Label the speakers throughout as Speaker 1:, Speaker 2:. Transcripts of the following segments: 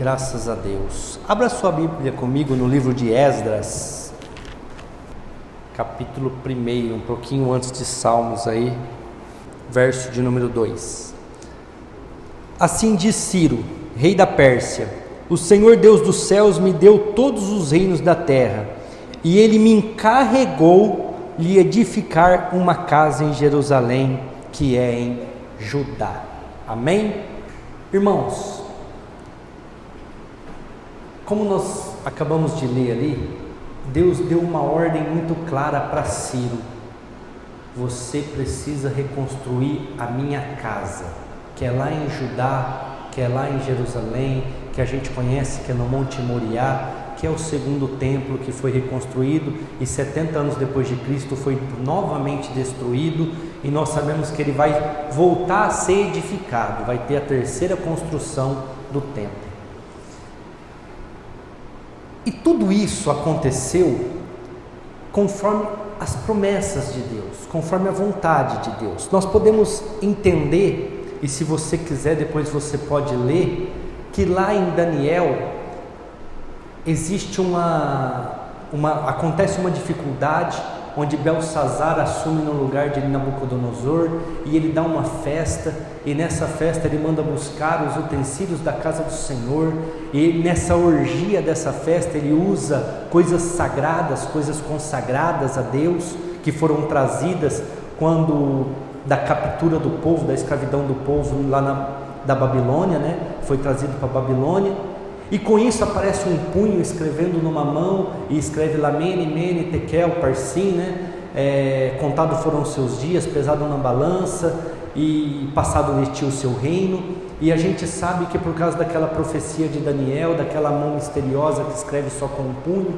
Speaker 1: graças a Deus. Abra sua Bíblia comigo no livro de Esdras, capítulo 1, um pouquinho antes de Salmos aí, verso de número 2. Assim diz Ciro, rei da Pérsia: o Senhor Deus dos céus me deu todos os reinos da terra, e ele me encarregou lhe edificar uma casa em Jerusalém, que é em Judá. Amém? Irmãos, como nós acabamos de ler ali, Deus deu uma ordem muito clara para Ciro: você precisa reconstruir a minha casa, que é lá em Judá, que é lá em Jerusalém, que a gente conhece, que é no Monte Moriá, que é o segundo templo que foi reconstruído e 70 anos depois de Cristo foi novamente destruído, e nós sabemos que ele vai voltar a ser edificado, vai ter a terceira construção do templo. E tudo isso aconteceu conforme as promessas de Deus, conforme a vontade de Deus. Nós podemos entender, e se você quiser depois você pode ler, que lá em Daniel existe acontece uma dificuldade, onde Belsazar assume no lugar de Nabucodonosor, e ele dá uma festa, e nessa festa ele manda buscar os utensílios da casa do Senhor, e nessa orgia dessa festa ele usa coisas sagradas, coisas consagradas a Deus, que foram trazidas quando da captura do povo, da escravidão do povo lá da Babilônia, né? Foi trazido para a Babilônia. E com isso aparece um punho escrevendo numa mão, e escreve lá Mene, Mene, Tekel, Parsim, né? Contado foram os seus dias, pesado na balança, e passado de ti o seu reino. E a gente sabe que por causa daquela profecia de Daniel, daquela mão misteriosa que escreve só com um punho,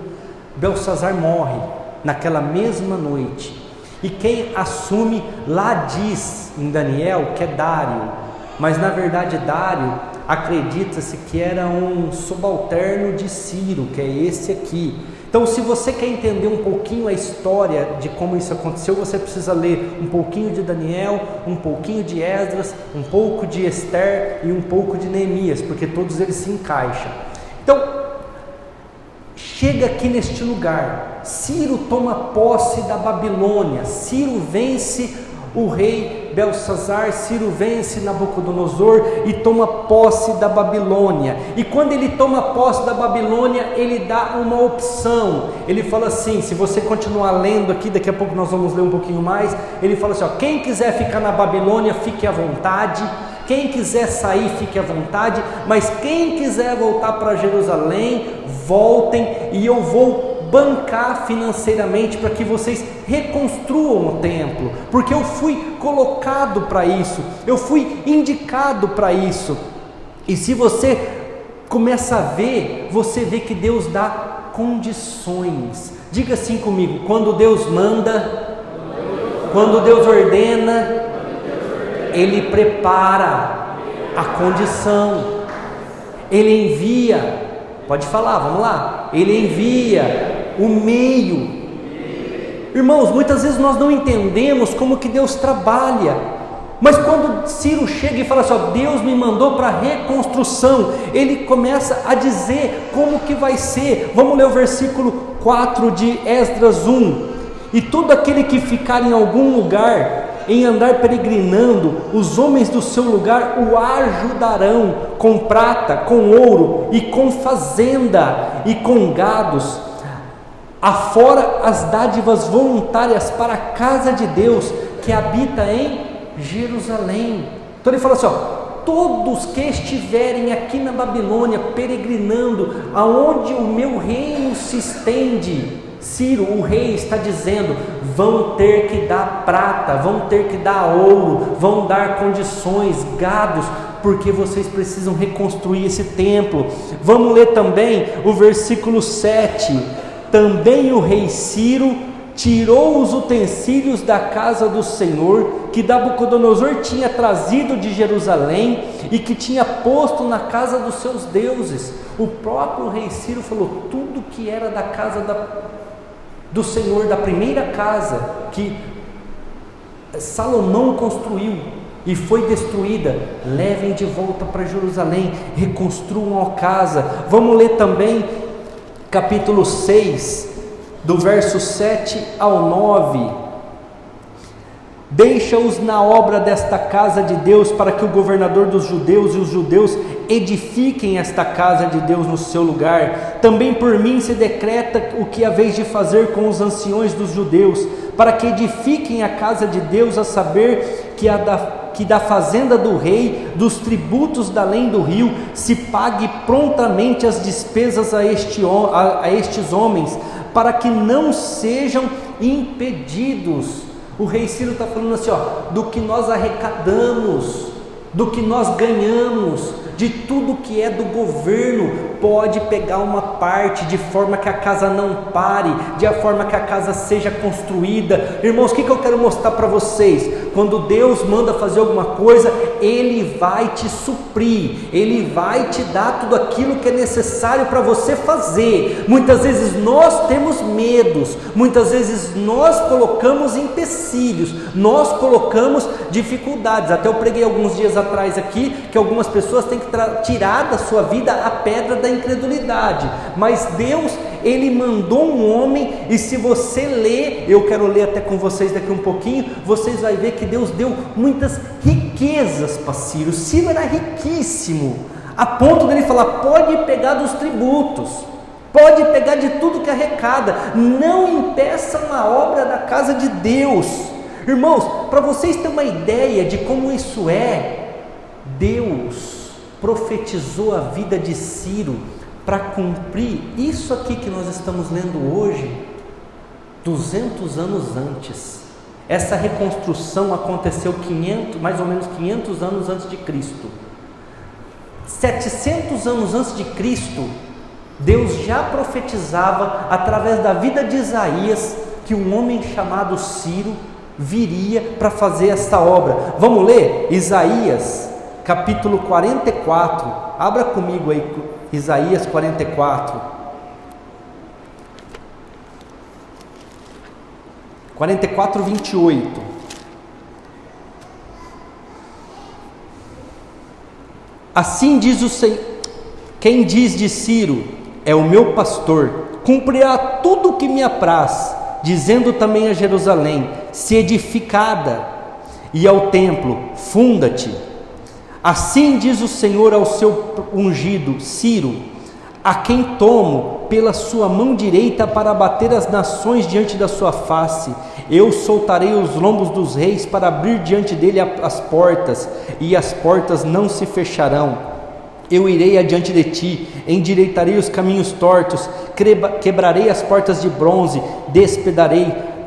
Speaker 1: Belsazar morre naquela mesma noite. E quem assume lá diz em Daniel que é Dário, mas na verdade Dário acredita-se que era um subalterno de Ciro, que é esse aqui. Então, se você quer entender um pouquinho a história de como isso aconteceu, você precisa ler um pouquinho de Daniel, um pouquinho de Esdras, um pouco de Esther e um pouco de Neemias, porque todos eles se encaixam. Então, chega aqui neste lugar, Ciro toma posse da Babilônia, Ciro vence o rei Belsazar, Ciro vence Nabucodonosor e toma posse da Babilônia. E quando ele toma posse da Babilônia, ele dá uma opção. Ele fala assim, se você continuar lendo aqui, daqui a pouco nós vamos ler um pouquinho mais, ele fala assim, quem quiser ficar na Babilônia, fique à vontade. Quem quiser sair, fique à vontade. Mas quem quiser voltar para Jerusalém, voltem, e eu vou bancar financeiramente para que vocês reconstruam o templo, porque eu fui colocado para isso, eu fui indicado para isso. E se você começa a ver, você vê que Deus dá condições. Diga assim comigo: quando Deus manda, quando Deus ordena, Ele prepara a condição, Ele envia. Pode falar, vamos lá. Ele envia o meio. Irmãos, muitas vezes nós não entendemos como que Deus trabalha, mas quando Ciro chega e fala assim, Deus me mandou para reconstrução, ele começa a dizer como que vai ser. Vamos ler o versículo 4 de Esdras 1. E todo aquele que ficar em algum lugar, em andar peregrinando, os homens do seu lugar o ajudarão com prata, com ouro e com fazenda e com gados, afora as dádivas voluntárias para a casa de Deus que habita em Jerusalém. Então ele fala assim, todos que estiverem aqui na Babilônia peregrinando, aonde o meu reino se estende, Ciro, o rei, está dizendo, vão ter que dar prata, vão ter que dar ouro, vão dar condições, gados, porque vocês precisam reconstruir esse templo. Vamos ler também o versículo 7. Também o rei Ciro tirou os utensílios da casa do Senhor, que Nabucodonosor tinha trazido de Jerusalém e que tinha posto na casa dos seus deuses. O próprio rei Ciro falou, tudo que era da casa do Senhor, da primeira casa que Salomão construiu, e foi destruída, levem de volta para Jerusalém, reconstruam a casa. Vamos ler também capítulo 6, do verso 7 ao 9. Deixa-os na obra desta casa de Deus, para que o governador dos judeus e os judeus edifiquem esta casa de Deus no seu lugar. Também por mim se decreta o que haveis de fazer com os anciões dos judeus, para que edifiquem a casa de Deus, a saber que da fazenda do rei, dos tributos da além do rio, se pague prontamente as despesas a estes homens, para que não sejam impedidos. O rei Ciro está falando assim, do que nós arrecadamos, do que nós ganhamos, de tudo que é do governo, pode pegar uma parte, de forma que a casa não pare, de forma que a casa seja construída. Irmãos, o que eu quero mostrar para vocês? Quando Deus manda fazer alguma coisa, Ele vai te suprir, Ele vai te dar tudo aquilo que é necessário para você fazer. Muitas vezes nós temos medos, muitas vezes nós colocamos empecilhos, nós colocamos dificuldades. Até eu preguei alguns dias atrás aqui, que algumas pessoas têm que tirar da sua vida a pedra da incredulidade, mas Deus, Ele mandou um homem, e se você ler, eu quero ler até com vocês daqui um pouquinho, vocês vão ver que Deus deu muitas riquezas para Ciro. Ciro era riquíssimo, a ponto dele falar, pode pegar dos tributos, pode pegar de tudo que arrecada, não impeçam a obra da casa de Deus. Irmãos, para vocês terem uma ideia de como isso é, Deus profetizou a vida de Ciro para cumprir isso aqui que nós estamos lendo hoje, 200 anos antes. Essa reconstrução aconteceu mais ou menos 500 anos antes de Cristo. 700 anos antes de Cristo, Deus já profetizava através da vida de Isaías que um homem chamado Ciro viria para fazer essa obra. Vamos ler Isaías capítulo 44, abra comigo aí, Isaías 44, 28. Assim diz o Senhor, quem diz de Ciro, é o meu pastor, cumprirá tudo o que me apraz, dizendo também a Jerusalém, se edificada, e ao templo, funda-te. Assim diz o Senhor ao seu ungido, Ciro, a quem tomo pela sua mão direita para abater as nações diante da sua face. Eu soltarei os lombos dos reis para abrir diante dele as portas, e as portas não se fecharão. Eu irei adiante de ti, endireitarei os caminhos tortos, quebrarei as portas de bronze,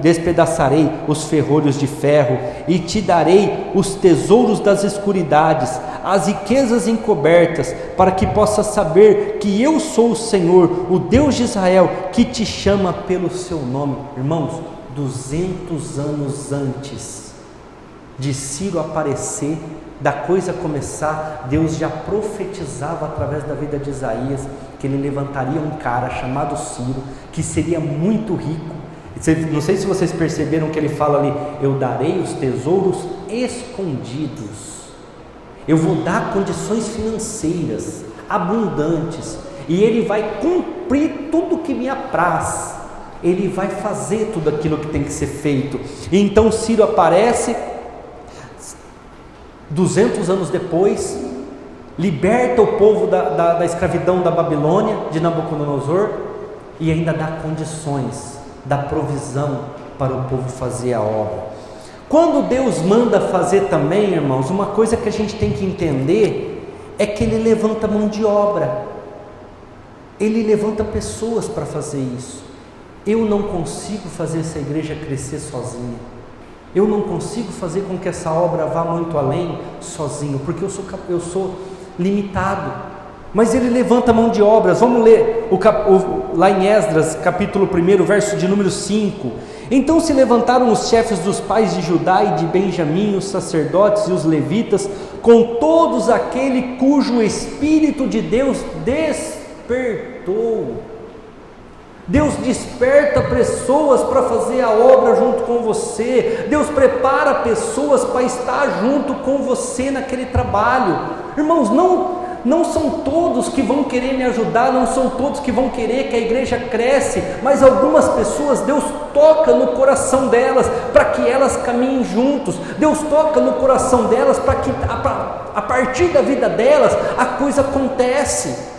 Speaker 1: despedaçarei os ferrolhos de ferro, e te darei os tesouros das escuridades, as riquezas encobertas, para que possas saber que eu sou o Senhor, o Deus de Israel, que te chama pelo seu nome. Irmãos, 200 anos antes de Ciro aparecer, da coisa começar, Deus já profetizava através da vida de Isaías, que ele levantaria um cara chamado Ciro, que seria muito rico. Não sei se vocês perceberam que ele fala ali, eu darei os tesouros escondidos, eu vou dar condições financeiras abundantes, e ele vai cumprir tudo que me apraz, ele vai fazer tudo aquilo que tem que ser feito. E então Ciro aparece 200 anos depois, liberta o povo da escravidão da Babilônia, de Nabucodonosor, e ainda dá condições, dá provisão para o povo fazer a obra. Quando Deus manda fazer também, irmãos, uma coisa que a gente tem que entender é que Ele levanta mão de obra, Ele levanta pessoas para fazer isso. Eu não consigo fazer essa igreja crescer sozinha, eu não consigo fazer com que essa obra vá muito além sozinho, porque eu sou limitado, mas Ele levanta mão de obras. Vamos ler lá em Esdras, capítulo 1, verso de número 5. Então se levantaram os chefes dos pais de Judá e de Benjamim, os sacerdotes e os levitas, com todos aquele cujo Espírito de Deus despertou. Deus desperta pessoas para fazer a obra junto com você. Deus prepara pessoas para estar junto com você naquele trabalho. Irmãos, não são todos que vão querer me ajudar, não são todos que vão querer que a igreja cresce, mas algumas pessoas Deus toca no coração delas para que elas caminhem juntos. Deus toca no coração delas para que a partir da vida delas a coisa acontece.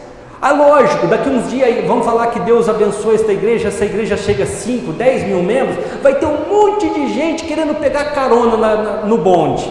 Speaker 1: Lógico, daqui uns dias vamos falar que Deus abençoa essa igreja chega a 5, 10 mil membros, vai ter um monte de gente querendo pegar carona no bonde,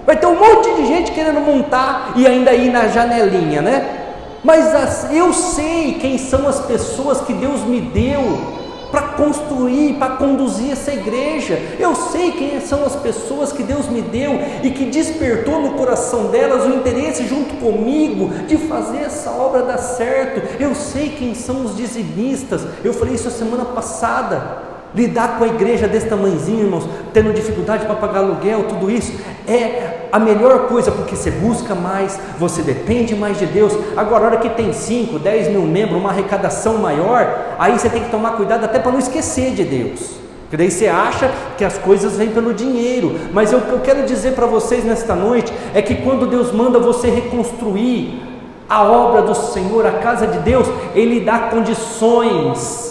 Speaker 1: vai ter um monte de gente querendo montar e ainda ir na janelinha, né? Mas eu sei quem são as pessoas que Deus me deu para construir, para conduzir essa igreja. Eu sei quem são as pessoas que Deus me deu e que despertou no coração delas o interesse junto comigo de fazer essa obra dar certo. Eu sei quem são os dizimistas. Eu falei isso a semana passada. Lidar com a igreja desse tamanhozinho, irmãos, tendo dificuldade para pagar aluguel, tudo isso é a melhor coisa, porque você busca mais, você depende mais de Deus. Agora, a hora que tem 5, 10 mil membros, uma arrecadação maior, aí você tem que tomar cuidado até para não esquecer de Deus, porque daí você acha que as coisas vêm pelo dinheiro. Mas o que eu quero dizer para vocês nesta noite é que quando Deus manda você reconstruir a obra do Senhor, a casa de Deus, Ele dá condições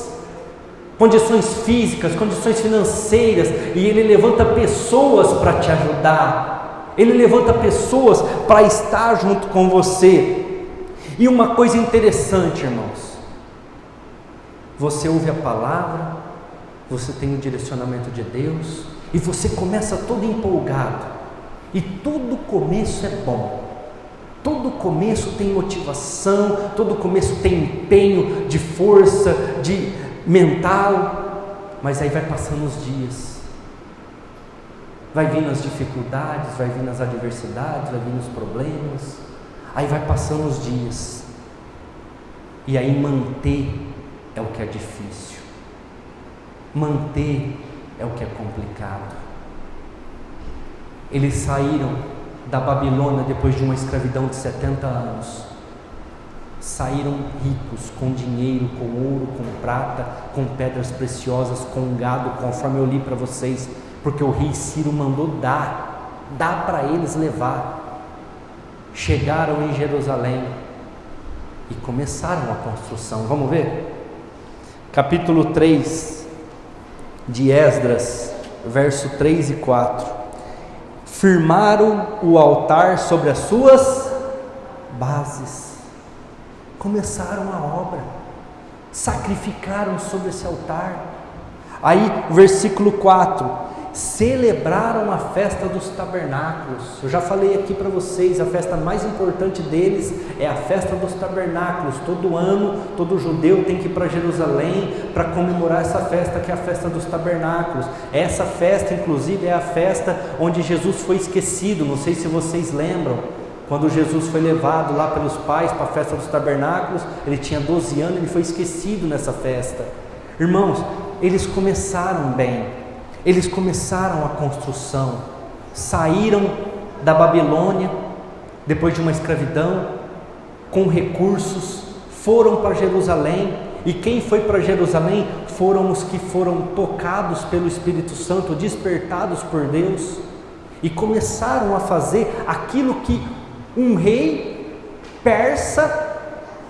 Speaker 1: físicas, condições financeiras, e Ele levanta pessoas para te ajudar, Ele levanta pessoas para estar junto com você. E uma coisa interessante, irmãos, você ouve a palavra, você tem o direcionamento de Deus, e você começa todo empolgado, e todo começo é bom, todo começo tem motivação, todo começo tem empenho, de força, de mental, mas aí vai passando os dias, vai vindo as dificuldades, vai vindo as adversidades, vai vindo os problemas, aí vai passando os dias, e aí manter é o que é difícil, manter é o que é complicado. Eles saíram da Babilônia depois de uma escravidão de 70 anos, saíram ricos, com dinheiro, com ouro, com prata, com pedras preciosas, com gado, conforme eu li para vocês, porque o rei Ciro mandou dar para eles levar. Chegaram em Jerusalém e começaram a construção. Vamos ver? Capítulo 3 de Esdras, verso 3 e 4. Firmaram o altar sobre as suas bases. Começaram a obra, sacrificaram sobre esse altar. Aí, versículo 4: celebraram a festa dos tabernáculos. Eu já falei aqui para vocês, a festa mais importante deles é a festa dos tabernáculos. Todo ano, todo judeu tem que ir para Jerusalém para comemorar essa festa, que é a festa dos tabernáculos. Essa festa, inclusive, é a festa onde Jesus foi esquecido. Não sei se vocês lembram. Quando Jesus foi levado lá pelos pais para a festa dos tabernáculos, ele tinha 12 anos, ele foi esquecido nessa festa. Irmãos, eles começaram bem, eles começaram a construção, saíram da Babilônia, depois de uma escravidão, com recursos, foram para Jerusalém, e quem foi para Jerusalém foram os que foram tocados pelo Espírito Santo, despertados por Deus, e começaram a fazer aquilo que um rei persa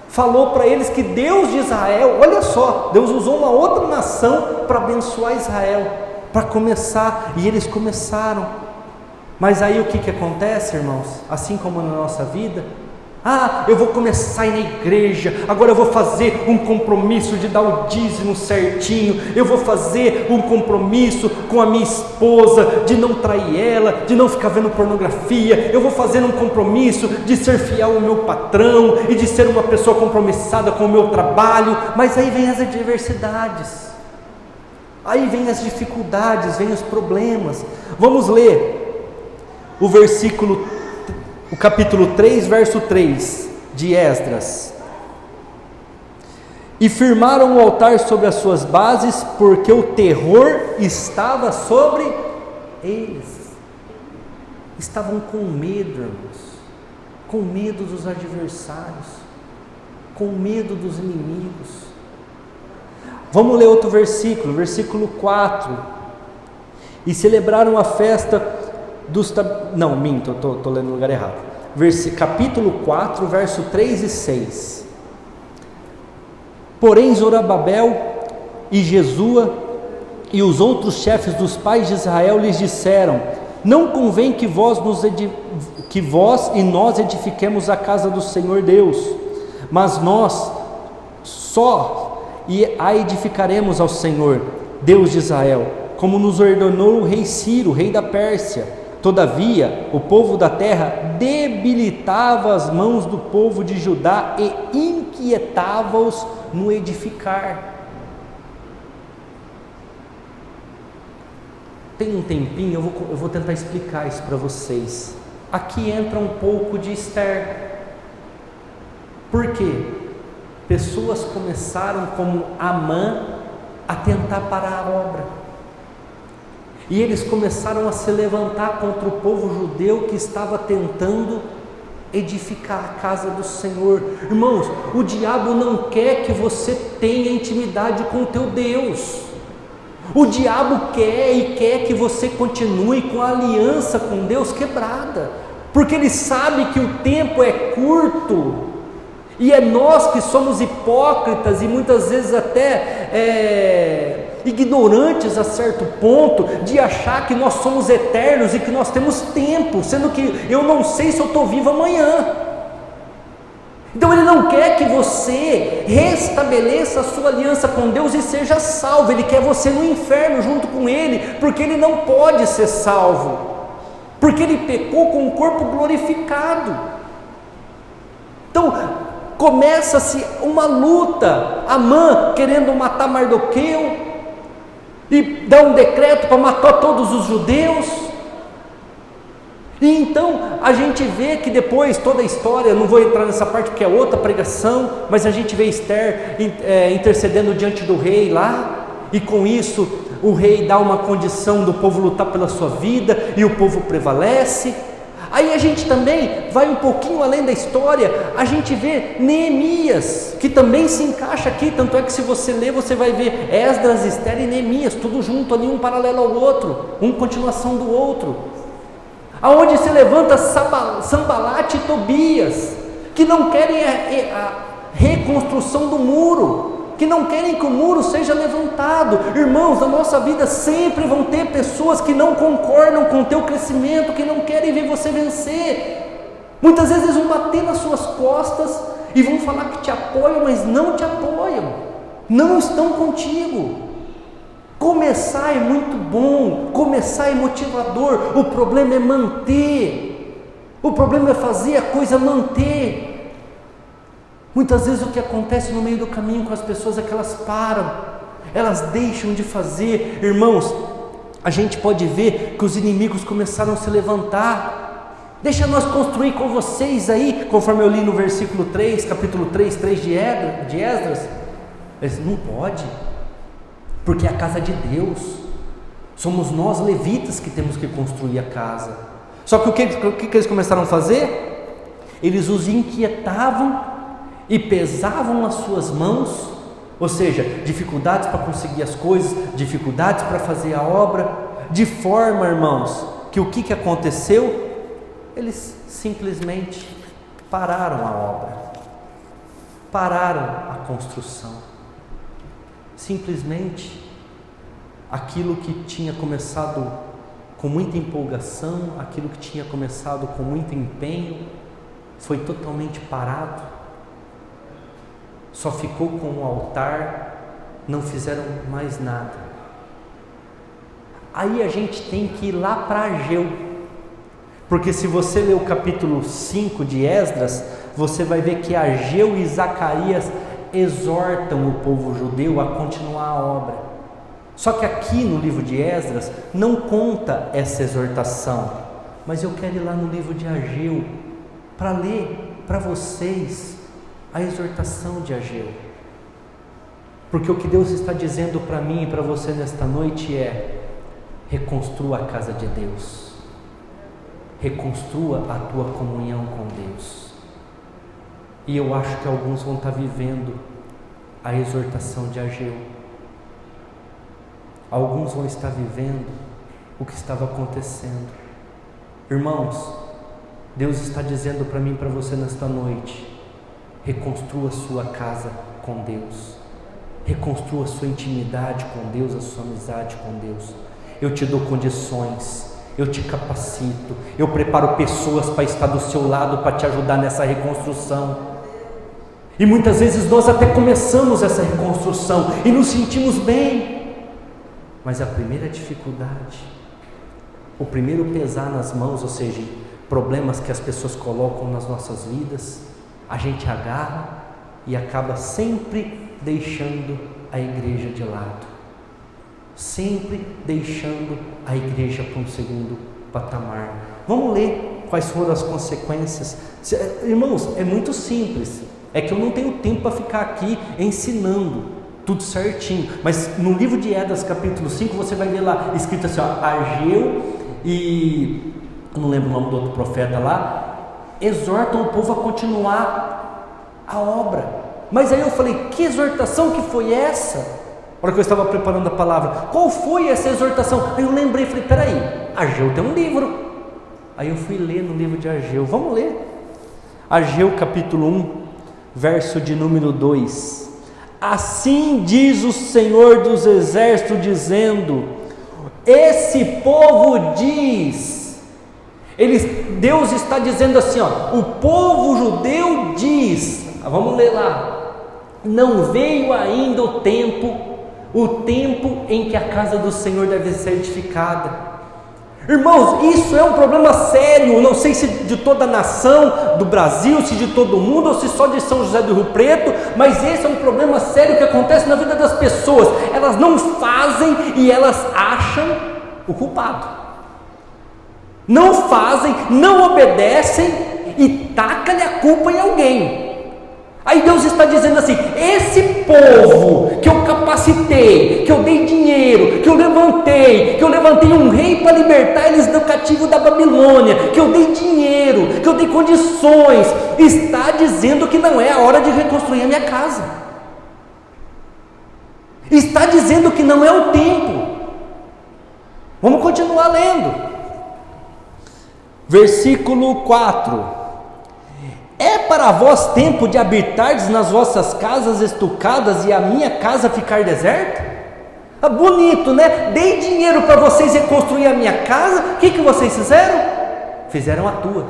Speaker 1: falou para eles, que Deus de Israel, olha só, Deus usou uma outra nação para abençoar Israel, para começar, e eles começaram. Mas aí o que acontece, irmãos? Assim como na nossa vida, eu vou começar a ir na igreja, agora eu vou fazer um compromisso de dar o dízimo certinho, eu vou fazer um compromisso com a minha esposa, de não trair ela, de não ficar vendo pornografia, eu vou fazer um compromisso de ser fiel ao meu patrão, e de ser uma pessoa compromissada com o meu trabalho. Mas aí vem as adversidades, aí vem as dificuldades, vem os problemas. Vamos ler o capítulo 3, verso 3 de Esdras. E firmaram o altar sobre as suas bases, porque o terror estava sobre eles. Estavam com medo, irmãos, com medo dos adversários, com medo dos inimigos. Vamos ler outro versículo, versículo 4. E celebraram a festa dos... Não, minto, estou lendo no lugar errado. Capítulo 4, verso 3 e 6. Porém Zorobabel e Jesua e os outros chefes dos pais de Israel lhes disseram: não convém que vós e nós edifiquemos a casa do Senhor Deus, mas nós só a edificaremos ao Senhor, Deus de Israel, como nos ordenou o rei Ciro, rei da Pérsia. Todavia, o povo da terra debilitava as mãos do povo de Judá e inquietava-os no edificar. Tem um tempinho, eu vou tentar explicar isso para vocês. Aqui entra um pouco de Esther. Por quê? Pessoas começaram como Amã a tentar parar a obra. E eles começaram a se levantar contra o povo judeu que estava tentando edificar a casa do Senhor. Irmãos, o diabo não quer que você tenha intimidade com o teu Deus. O diabo quer que você continue com a aliança com Deus quebrada, porque ele sabe que o tempo é curto, e é nós que somos hipócritas e muitas vezes até ignorantes a certo ponto de achar que nós somos eternos e que nós temos tempo, sendo que eu não sei se eu estou vivo amanhã. Então ele não quer que você restabeleça a sua aliança com Deus e seja salvo. Ele quer você no inferno junto com ele, porque ele não pode ser salvo, porque ele pecou com o corpo glorificado. Então começa-se uma luta. Amã querendo matar Mardoqueu e dá um decreto para matar todos os judeus. E então a gente vê que depois toda a história, não vou entrar nessa parte porque é outra pregação, mas a gente vê Esther intercedendo diante do rei lá, e com isso o rei dá uma condição do povo lutar pela sua vida, e o povo prevalece. Aí a gente também vai um pouquinho além da história, a gente vê Neemias, que também se encaixa aqui, tanto é que se você ler, você vai ver Esdras, Esther e Neemias, tudo junto ali, um paralelo ao outro, uma continuação do outro. Aonde se levanta Sambalate e Tobias, que não querem a reconstrução do muro, que não querem que o muro seja levantado. Irmãos, na nossa vida sempre vão ter pessoas que não concordam com o teu crescimento, que não querem ver você vencer. Muitas vezes eles vão bater nas suas costas e vão falar que te apoiam, mas não te apoiam, não estão contigo. Começar é muito bom, começar é motivador, o problema é manter, o problema é fazer a coisa manter. Muitas vezes o que acontece no meio do caminho com as pessoas é que elas param, elas deixam de fazer. Irmãos, a gente pode ver que os inimigos começaram a se levantar. Deixa nós construir com vocês aí, conforme eu li no versículo 3, capítulo 3 de Esdras. Eles não pode, porque é a casa de Deus, somos nós levitas que temos que construir a casa. Só que o que eles começaram a fazer? Eles os inquietavam e pesavam as suas mãos, ou seja, dificuldades para conseguir as coisas, dificuldades para fazer a obra, de forma, irmãos, que o que aconteceu? Eles simplesmente pararam a obra, pararam a construção. Simplesmente aquilo que tinha começado com muita empolgação, aquilo que tinha começado com muito empenho, foi totalmente parado. Só ficou com o altar, não fizeram mais nada. Aí a gente tem que ir lá para Ageu, porque se você ler o capítulo 5 de Esdras, você vai ver que Ageu e Zacarias exortam o povo judeu a continuar a obra. Só que aqui no livro de Esdras não conta essa exortação, mas eu quero ir lá no livro de Ageu para ler para vocês a exortação de Ageu, porque o que Deus está dizendo para mim e para você nesta noite é: reconstrua a casa de Deus, reconstrua a tua comunhão com Deus. E eu acho que alguns vão estar vivendo a exortação de Ageu, Alguns vão estar vivendo o que estava acontecendo. Irmãos, Deus está dizendo para mim e para você nesta noite: reconstrua a sua casa com Deus, reconstrua a sua intimidade com Deus, a sua amizade com Deus. Eu te dou condições, eu te capacito, eu preparo pessoas para estar do seu lado, para te ajudar nessa reconstrução. E muitas vezes nós até começamos essa reconstrução e nos sentimos bem, mas a primeira dificuldade, o primeiro pesar nas mãos, ou seja, problemas que as pessoas colocam nas nossas vidas, a gente agarra e acaba sempre deixando a igreja de lado, sempre deixando a igreja para um segundo patamar. Vamos ler quais foram as consequências. Irmãos, é muito simples, é que eu não tenho tempo para ficar aqui ensinando tudo certinho, mas no livro de Esdras capítulo 5 você vai ver lá escrito assim, ó, Ageu e eu não lembro o nome do outro profeta lá, exortam o povo a continuar a obra. Mas aí eu falei, que exortação que foi essa? Na hora que eu estava preparando a palavra, qual foi essa exortação? Aí eu lembrei, falei, peraí, Ageu tem um livro. Aí eu fui ler no livro de Ageu, vamos ler Ageu capítulo 1 verso de número 2. Assim diz o Senhor dos Exércitos, dizendo: esse povo diz, Deus está dizendo assim, ó, o povo judeu diz, vamos ler lá, não veio ainda o tempo em que a casa do Senhor deve ser edificada. Irmãos, isso é um problema sério, não sei se de toda a nação do Brasil, se de todo mundo, ou se só de São José do Rio Preto, mas esse é um problema sério que acontece na vida das pessoas. Elas não fazem e elas acham o culpado. Não fazem, não obedecem e taca-lhe a culpa em alguém. Aí Deus está dizendo assim, esse povo que eu capacitei, que eu dei dinheiro, que eu levantei um rei para libertar eles do cativo da Babilônia, que eu dei dinheiro, que eu dei condições, está dizendo que não é a hora de reconstruir a minha casa. Está dizendo que não é o tempo. Vamos continuar lendo. Versículo 4. É para vós tempo de habitardes nas vossas casas estucadas e a minha casa ficar deserta? Ah, bonito, né? Dei dinheiro para vocês reconstruir a minha casa, o que vocês fizeram? Fizeram a tua,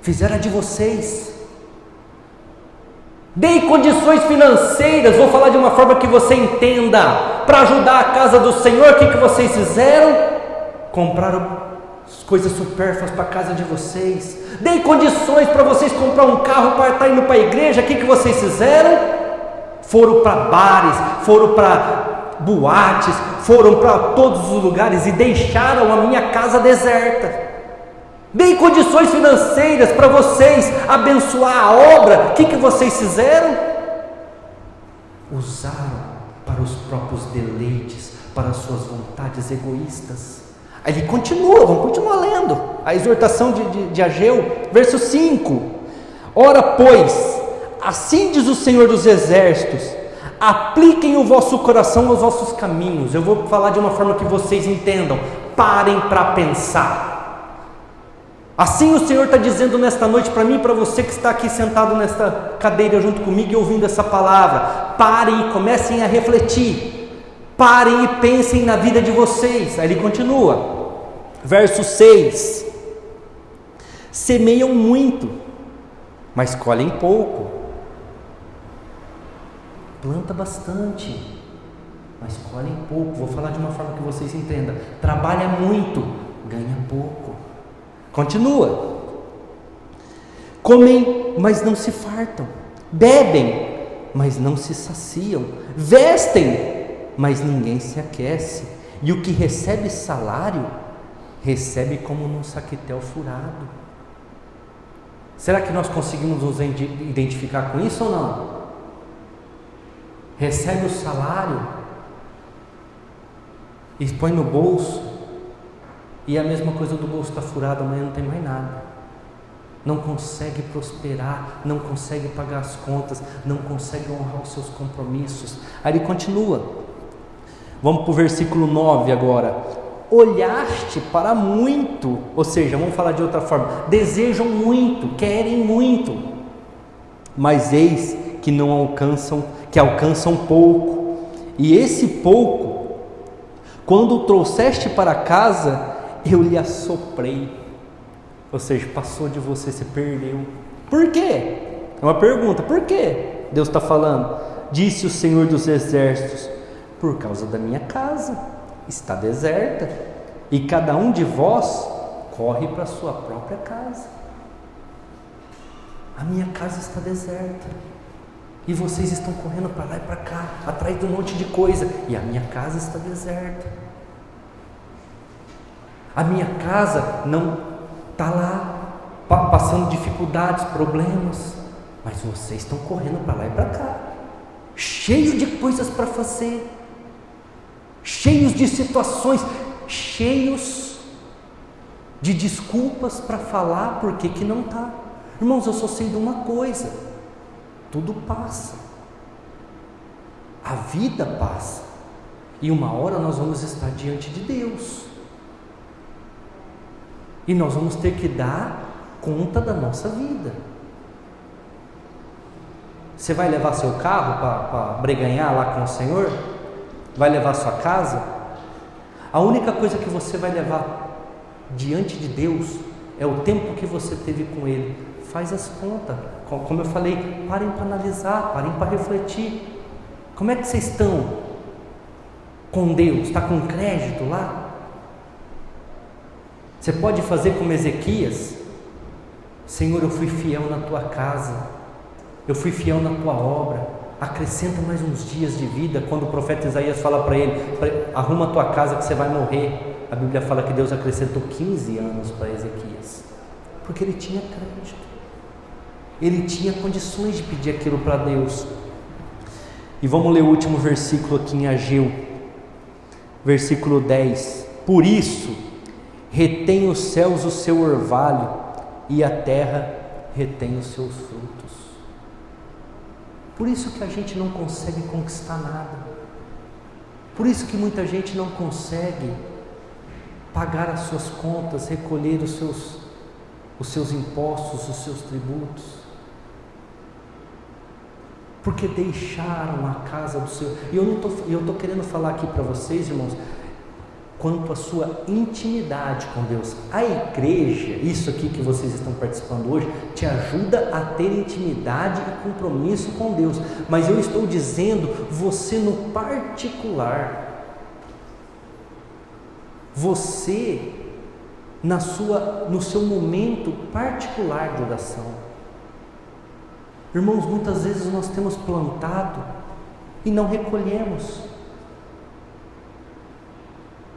Speaker 1: fizeram a de vocês. Dei condições financeiras, vou falar de uma forma que você entenda, para ajudar a casa do Senhor, o que vocês fizeram? Compraram coisas supérfluas para a casa de vocês. Dei condições para vocês comprar um carro para estar indo para a igreja, o que vocês fizeram? Foram para bares, foram para boates, foram para todos os lugares e deixaram a minha casa deserta. Dei condições financeiras para vocês abençoar a obra, o que vocês fizeram? Usaram para os próprios deleites, para as suas vontades egoístas. Aí ele continua, vamos continuar lendo a exortação de Ageu, verso 5. Ora pois, assim diz o Senhor dos Exércitos, apliquem o vosso coração aos vossos caminhos. Eu vou falar de uma forma que vocês entendam, parem para pensar. Assim o Senhor está dizendo nesta noite para mim e para você que está aqui sentado nesta cadeira junto comigo e ouvindo essa palavra, parem e comecem a refletir. Parem e pensem na vida de vocês. Aí ele continua, verso 6. Semeiam muito, mas colhem pouco. Planta bastante, mas colhem pouco. Vou falar de uma forma que vocês entendam. Trabalha muito, ganha pouco. Continua. Comem, mas não se fartam. Bebem, mas não se saciam. Vestem, mas ninguém se aquece, e o que recebe salário, recebe como num saquetel furado. Será que nós conseguimos nos identificar com isso ou não? Recebe o salário e põe no bolso, e a mesma coisa do bolso está furado, amanhã não tem mais nada. Não consegue prosperar, não consegue pagar as contas, não consegue honrar os seus compromissos. Aí ele continua, Vamos para o versículo 9 agora. Olhaste para muito, ou seja, vamos falar de outra forma, desejam muito, querem muito, mas eis que não alcançam, que alcançam pouco, e esse pouco, quando o trouxeste para casa, eu lhe assoprei, ou seja, passou de você, você perdeu. Por quê? É uma pergunta, por quê? Deus está falando, disse o Senhor dos Exércitos, por causa da minha casa, está deserta, e cada um de vós corre para a sua própria casa. A minha casa está deserta, e vocês estão correndo para lá e para cá, atrás de um monte de coisa, e a minha casa está deserta. A minha casa não está lá, passando dificuldades, problemas, mas vocês estão correndo para lá e para cá, cheio de coisas para fazer, cheios de situações, cheios de desculpas para falar por que não está. Irmãos, eu só sei de uma coisa: tudo passa, a vida passa, e uma hora nós vamos estar diante de Deus, e nós vamos ter que dar conta da nossa vida. Você vai levar seu carro para breganhar lá com o Senhor? Vai levar sua casa? A única coisa que você vai levar diante de Deus é o tempo que você teve com Ele. Faz as contas, como eu falei, parem para analisar, parem para refletir. Como é que vocês estão com Deus? Está com crédito lá? Você pode fazer como Ezequias: Senhor, eu fui fiel na tua casa, eu fui fiel na tua obra, acrescenta mais uns dias de vida. Quando o profeta Isaías fala para ele, arruma a tua casa que você vai morrer, a Bíblia fala que Deus acrescentou 15 anos para Ezequias, porque ele tinha crédito, ele tinha condições de pedir aquilo para Deus. E vamos ler o último versículo aqui em Ageu, versículo 10. Por isso retém os céus o seu orvalho, e a terra retém os seus frutos. Por isso que a gente não consegue conquistar nada, por isso que muita gente não consegue pagar as suas contas, recolher os seus impostos, os seus tributos, porque deixaram a casa do Senhor. E eu estou querendo falar aqui para vocês, irmãos, quanto à sua intimidade com Deus. A igreja, isso aqui que vocês estão participando hoje, te ajuda a ter intimidade e compromisso com Deus, mas eu estou dizendo, você no particular, você no seu momento particular de oração. Irmãos, muitas vezes nós temos plantado e não recolhemos.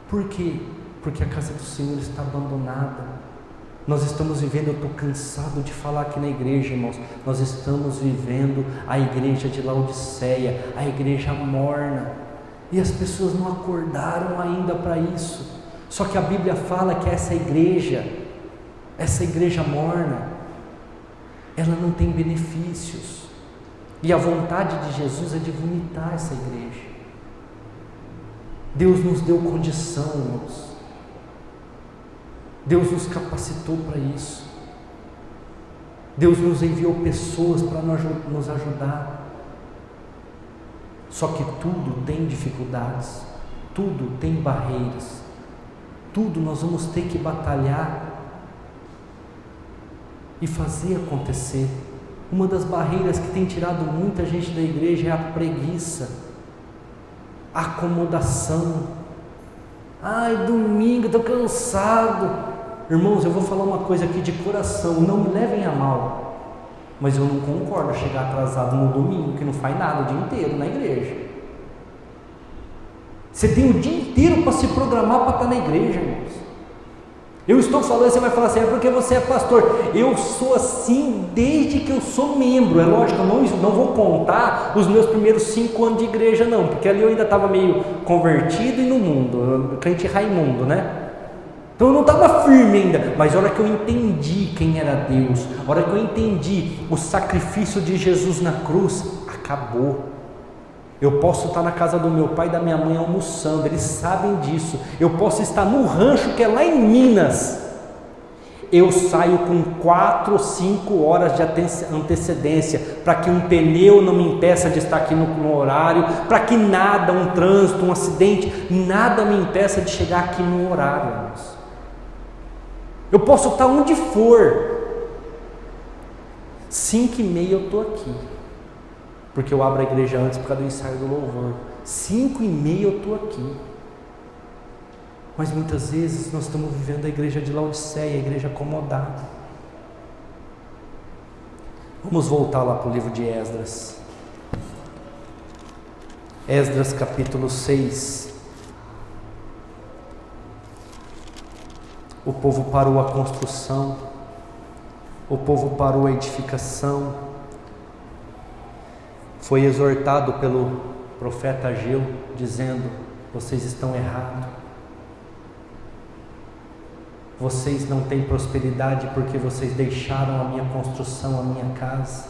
Speaker 1: Por quê? Porque a casa do Senhor está abandonada. Nós estamos vivendo, eu estou cansado de falar aqui na igreja, irmãos, nós estamos vivendo a igreja de Laodiceia, a igreja morna, e as pessoas não acordaram ainda para isso. Só que a Bíblia fala que essa igreja morna, ela não tem benefícios, e a vontade de Jesus é de vomitar essa igreja. Deus nos deu condição, irmãos. Deus nos capacitou para isso. Deus nos enviou pessoas para nos ajudar. Só que tudo tem dificuldades, tudo tem barreiras, tudo nós vamos ter que batalhar e fazer acontecer. Uma das barreiras que tem tirado muita gente da igreja é a preguiça, a acomodação. Ai, domingo, estou cansado. Irmãos, eu vou falar uma coisa aqui de coração, não me levem a mal, mas eu não concordo chegar atrasado no domingo, que não faz nada o dia inteiro na igreja. Você tem o dia inteiro para se programar para estar na igreja, irmãos. Eu estou falando, você vai falar assim, é porque você é pastor. Eu sou assim desde que eu sou membro. É lógico, eu não vou contar os meus primeiros 5 anos de igreja não, porque ali eu ainda estava meio convertido e no mundo, crente Raimundo, né? Então eu não estava firme ainda, mas a hora que eu entendi quem era Deus, a hora que eu entendi o sacrifício de Jesus na cruz, acabou. Eu posso estar na casa do meu pai e da minha mãe almoçando, eles sabem disso. Eu posso estar no rancho que é lá em Minas. Eu saio com 4 ou 5 horas de antecedência, para que um pneu não me impeça de estar aqui no horário, para que nada, um trânsito, um acidente, nada me impeça de chegar aqui no horário, irmãos. Eu posso estar onde for, 5h30 eu estou aqui, porque eu abro a igreja antes por causa do ensaio do louvor. 5h30 eu estou aqui. Mas muitas vezes nós estamos vivendo a igreja de Laodiceia, a igreja acomodada. Vamos voltar lá para o livro de Esdras. Esdras capítulo 6. O povo parou a construção, o povo parou a edificação, foi exortado pelo profeta Ageu, dizendo: vocês estão errados. Vocês não têm prosperidade porque vocês deixaram a minha construção, a minha casa.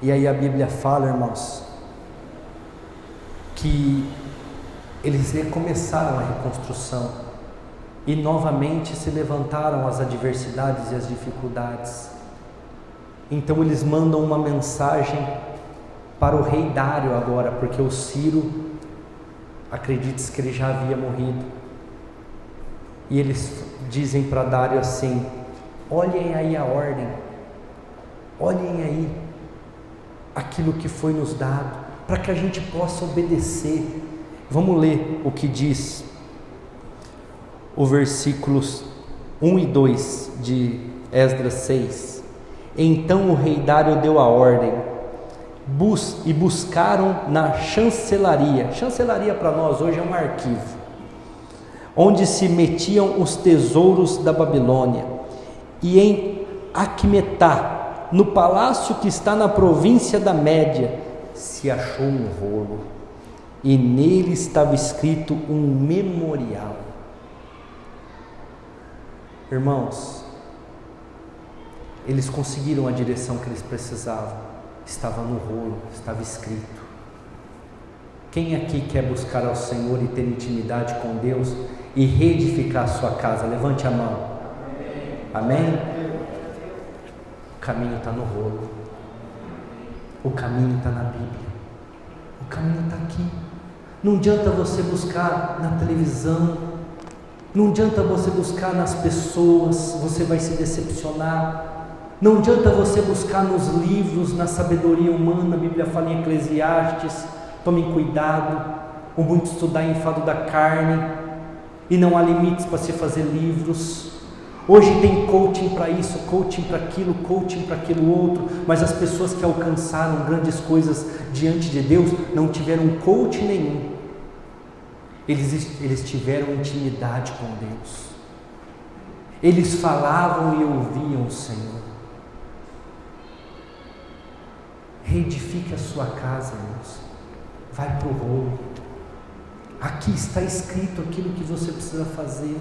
Speaker 1: E aí a Bíblia fala, irmãos, que eles recomeçaram a reconstrução e novamente se levantaram as adversidades e as dificuldades. Então eles mandam uma mensagem para o rei Dário agora, porque o Ciro, acredite-se que ele já havia morrido. E eles dizem para Dário assim: olhem aí a ordem, olhem aí aquilo que foi nos dado, para que a gente possa obedecer. Vamos ler o que diz o versículos 1 e 2 de Esdras 6. Então o rei Dário deu a ordem, e buscaram na chancelaria. Chancelaria para nós hoje é um arquivo, onde se metiam os tesouros da Babilônia, e em Aquemetá, no palácio que está na província da Média, se achou um rolo, e nele estava escrito um memorial. Irmãos, eles conseguiram a direção que eles precisavam, estava no rolo, estava escrito. Quem aqui quer buscar ao Senhor e ter intimidade com Deus e reedificar a sua casa? Levante a mão. Amém? O caminho está no rolo, o caminho está na Bíblia, o caminho está aqui. Não adianta você buscar na televisão, não adianta você buscar nas pessoas, você vai se decepcionar. Não adianta você buscar nos livros, na sabedoria humana. A Bíblia fala em Eclesiastes: tomem cuidado, o muito estudar em enfado da carne, e não há limites para se fazer livros. Hoje tem coaching para isso, coaching para aquilo, coaching para aquilo outro, mas as pessoas que alcançaram grandes coisas diante de Deus não tiveram coaching nenhum. Eles tiveram intimidade com Deus. Eles falavam e ouviam o Senhor. Reedifique a sua casa, irmãos. Vai para o rolo. Aqui está escrito aquilo que você precisa fazer.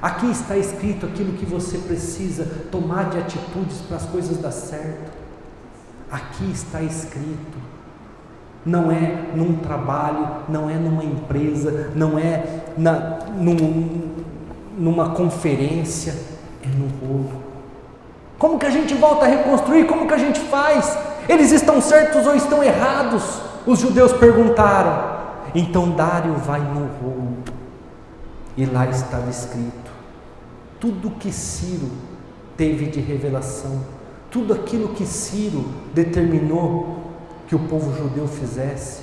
Speaker 1: Aqui está escrito aquilo que você precisa tomar de atitudes para as coisas dar certo. Aqui está escrito. Não é num trabalho, não é numa empresa, não é numa conferência, é no rolo. Como que a gente volta a reconstruir? Como que a gente faz? Eles estão certos ou estão errados? Os judeus perguntaram. Então Dário vai no rolo, e lá estava escrito tudo que Ciro teve de revelação, tudo aquilo que Ciro determinou que o povo judeu fizesse.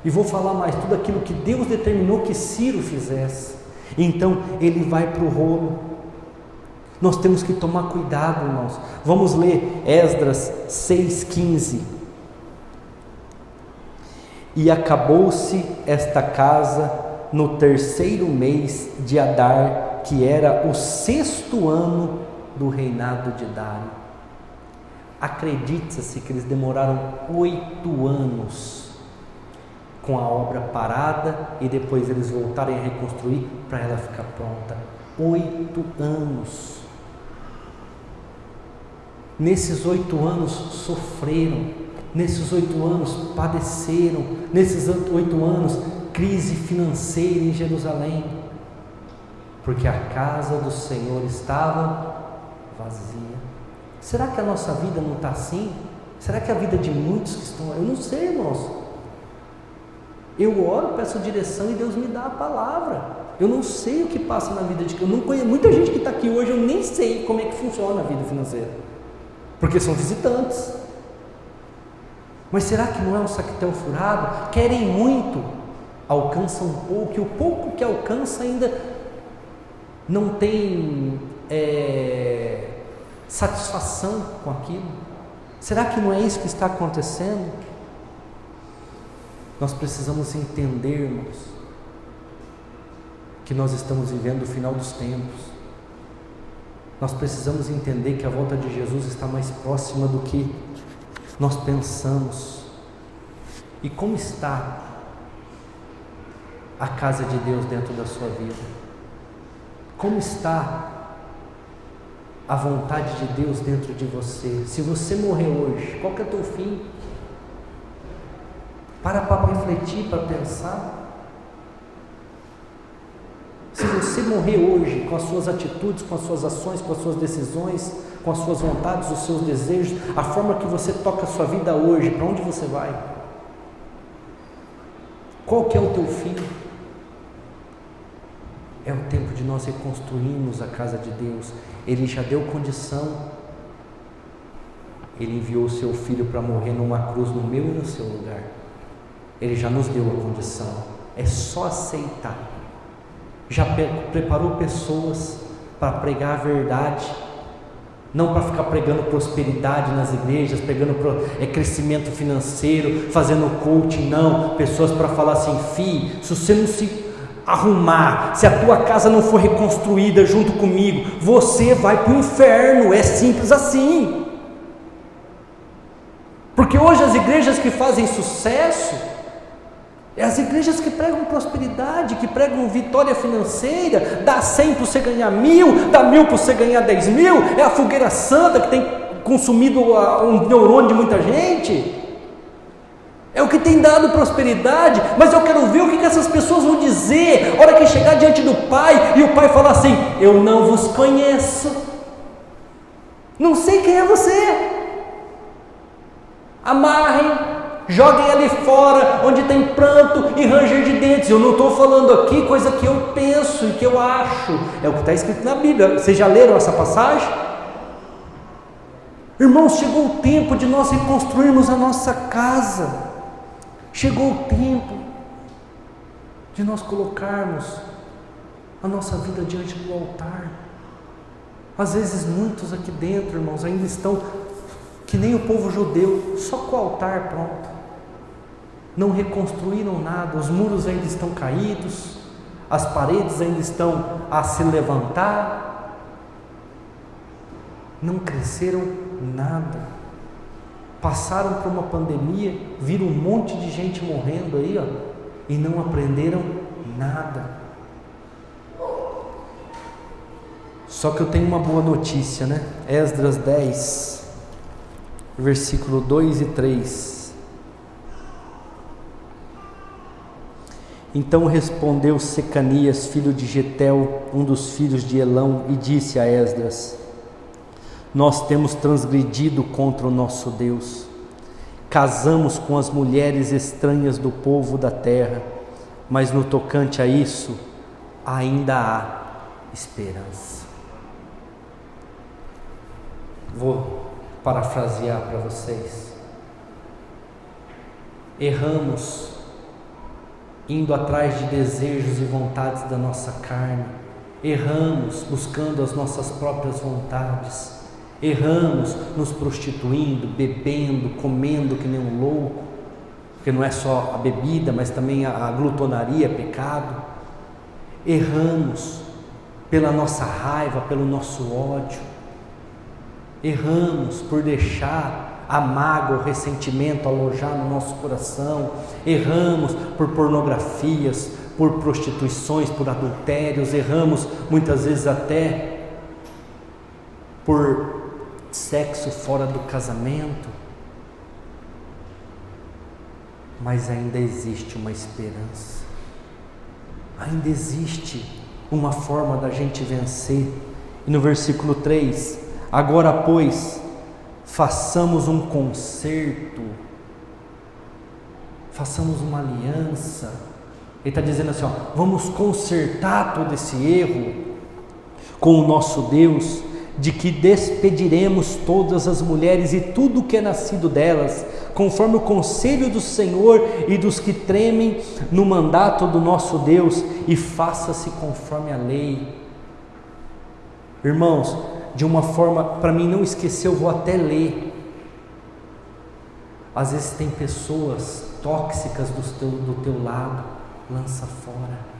Speaker 1: E vou falar mais, tudo aquilo que Deus determinou que Ciro fizesse. Então ele vai para o rolo. Nós temos que tomar cuidado, irmãos. Vamos ler Esdras 6,15. E acabou-se esta casa no 3º mês de Adar, que era o 6º ano do reinado de Dário. Acredita-se que eles demoraram 8 anos com a obra parada e depois eles voltarem a reconstruir para ela ficar pronta. 8 anos. Nesses 8 anos sofreram, nesses 8 anos padeceram, nesses 8 anos, crise financeira em Jerusalém, porque a casa do Senhor estava vazia. Será que a nossa vida não está assim? Será que a vida de muitos que estão... Eu não sei, irmãos. Eu oro, peço direção e Deus me dá a palavra. Eu não sei o que passa na vida de... Eu não conheço muita gente que está aqui hoje, eu nem sei como é que funciona a vida financeira, porque são visitantes. Mas será que não é um saquetel furado? Querem muito, alcançam pouco, e o pouco que alcança ainda não tem satisfação com aquilo. Será que não é isso que está acontecendo? Nós precisamos entender, irmãos, que nós estamos vivendo o final dos tempos. Nós precisamos entender que a volta de Jesus está mais próxima do que nós pensamos. E como está a casa de Deus dentro da sua vida? Como está a vontade de Deus dentro de você? Se você morrer hoje, qual que é o teu fim? Para refletir, para pensar. Se você morrer hoje com as suas atitudes, com as suas ações, com as suas decisões, com as suas vontades, os seus desejos, a forma que você toca a sua vida hoje, para onde você vai? Qual que é o teu fim? É o tempo de nós reconstruirmos a casa de Deus. Ele já deu condição. Ele enviou o seu Filho para morrer numa cruz no meu e no seu lugar. Ele já nos deu a condição. É só aceitar. Já preparou pessoas para pregar a verdade, não para ficar pregando prosperidade nas igrejas, pregando crescimento financeiro, fazendo coaching, não. Pessoas para falar assim: filho, se você não se arrumar, se a tua casa não for reconstruída junto comigo, você vai para o inferno. É simples assim. Porque hoje as igrejas que fazem sucesso é as igrejas que pregam prosperidade, que pregam vitória financeira, dá 100 para você ganhar 1000, dá 1000 para você ganhar 10.000, é a fogueira santa que tem consumido um neurônio de muita gente, é o que tem dado prosperidade. Mas eu quero ver o que essas pessoas vão dizer, a hora que chegar diante do Pai, e o Pai falar assim: eu não vos conheço, não sei quem é você. Amarrem, joguem ali fora, onde tem pranto e ranger de dentes. Eu não estou falando aqui coisa que eu penso e que eu acho, é o que está escrito na Bíblia. Vocês já leram essa passagem? Irmãos, chegou o tempo de nós reconstruirmos a nossa casa. Chegou o tempo de nós colocarmos a nossa vida diante do altar. Às vezes muitos aqui dentro, irmãos, ainda estão que nem o povo judeu, só com o altar pronto. Não reconstruíram nada, os muros ainda estão caídos, as paredes ainda estão a se levantar, não cresceram nada. Passaram por uma pandemia, viram um monte de gente morrendo aí, ó, e não aprenderam nada. Só que eu tenho uma boa notícia, né? Esdras 10, versículo 2 e 3. Então respondeu Secanias, filho de Getel, um dos filhos de Elão, e disse a Esdras: nós temos transgredido contra o nosso Deus, casamos com as mulheres estranhas do povo da terra, mas no tocante a isso, ainda há esperança. Vou parafrasear para vocês. Erramos indo atrás de desejos e vontades da nossa carne, erramos buscando as nossas próprias vontades, erramos nos prostituindo, bebendo, comendo que nem um louco, porque não é só a bebida, mas também a glutonaria é pecado. Erramos pela nossa raiva, pelo nosso ódio, erramos por deixar a mágoa, o ressentimento alojar no nosso coração, erramos por pornografias, por prostituições, por adultérios, erramos muitas vezes até por sexo fora do casamento. mas ainda existe uma esperança, ainda existe uma forma da gente vencer. E no versículo 3, agora pois, façamos um concerto, façamos uma aliança. Ele está dizendo assim, vamos consertar todo esse erro com o nosso Deus, de que despediremos todas as mulheres e tudo que é nascido delas, conforme o conselho do Senhor e dos que tremem no mandato do nosso Deus, e faça-se conforme a lei. Irmãos, de uma forma, para mim não esquecer, eu vou até ler. Às vezes tem pessoas tóxicas do teu lado, lança fora.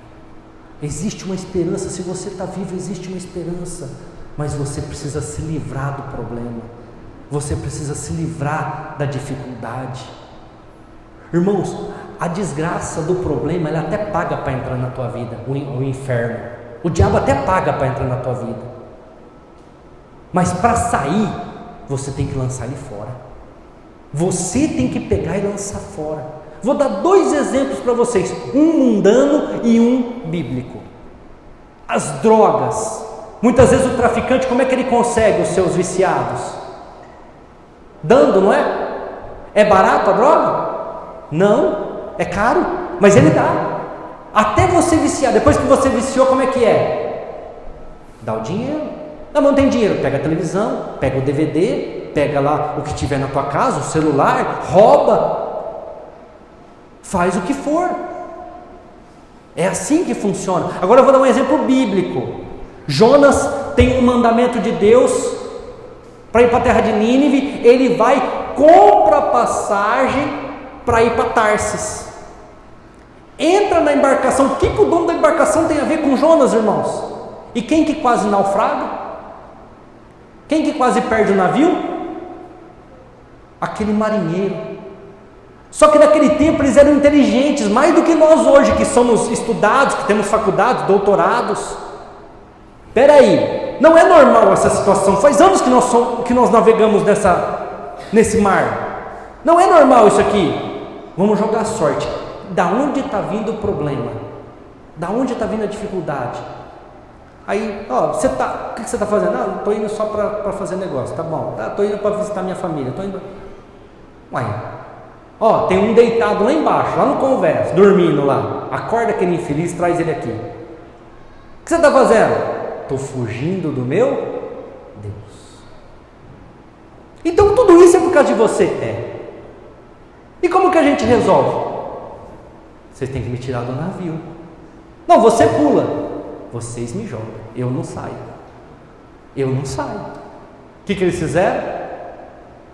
Speaker 1: Existe uma esperança, se você está vivo, existe uma esperança, mas você precisa se livrar do problema, você precisa se livrar da dificuldade. Irmãos, a desgraça do problema, ela até paga para entrar na tua vida, o inferno, o diabo até paga para entrar na tua vida, mas para sair, você tem que lançar ele fora, você tem que pegar e lançar fora. Vou dar 2 exemplos para vocês, um mundano e um bíblico. As drogas. Muitas vezes o traficante, como é que ele consegue os seus viciados? Dando, não é? É barato a droga? Não, é caro, mas ele dá. Até você viciar, depois que você viciou, como é que é? Dá o dinheiro. Não tem dinheiro, pega a televisão, pega o DVD, pega lá o que tiver na tua casa, o celular, rouba, faz o que for. É assim que funciona. Agora eu vou dar um exemplo bíblico. Jonas tem um mandamento de Deus para ir para a terra de Nínive. Ele vai, compra passagem para ir para Tarsis, entra na embarcação. O que o dono da embarcação tem a ver com Jonas, irmãos? E quem que quase naufraga? Quem que quase perde o navio? Aquele marinheiro. Só que naquele tempo eles eram inteligentes, mais do que nós hoje, que somos estudados, que temos faculdades, doutorados. Espera aí, não é normal essa situação. Faz anos que nós navegamos nesse mar. Não é normal isso aqui. Vamos jogar a sorte. Da onde está vindo o problema? Da onde está vindo a dificuldade? Aí, o que você está fazendo? Não, estou indo só para fazer negócio. Tá bom, estou indo para visitar minha família. Estou indo. Tem um deitado lá embaixo, lá no convés, dormindo lá. Acorda aquele infeliz, traz ele aqui. O que você está fazendo? Estou fugindo do meu Deus. Então tudo isso é por causa de você? E como que a gente resolve? Vocês têm que me tirar do navio. Não, você pula. Vocês me jogam. Eu não saio. O que eles fizeram?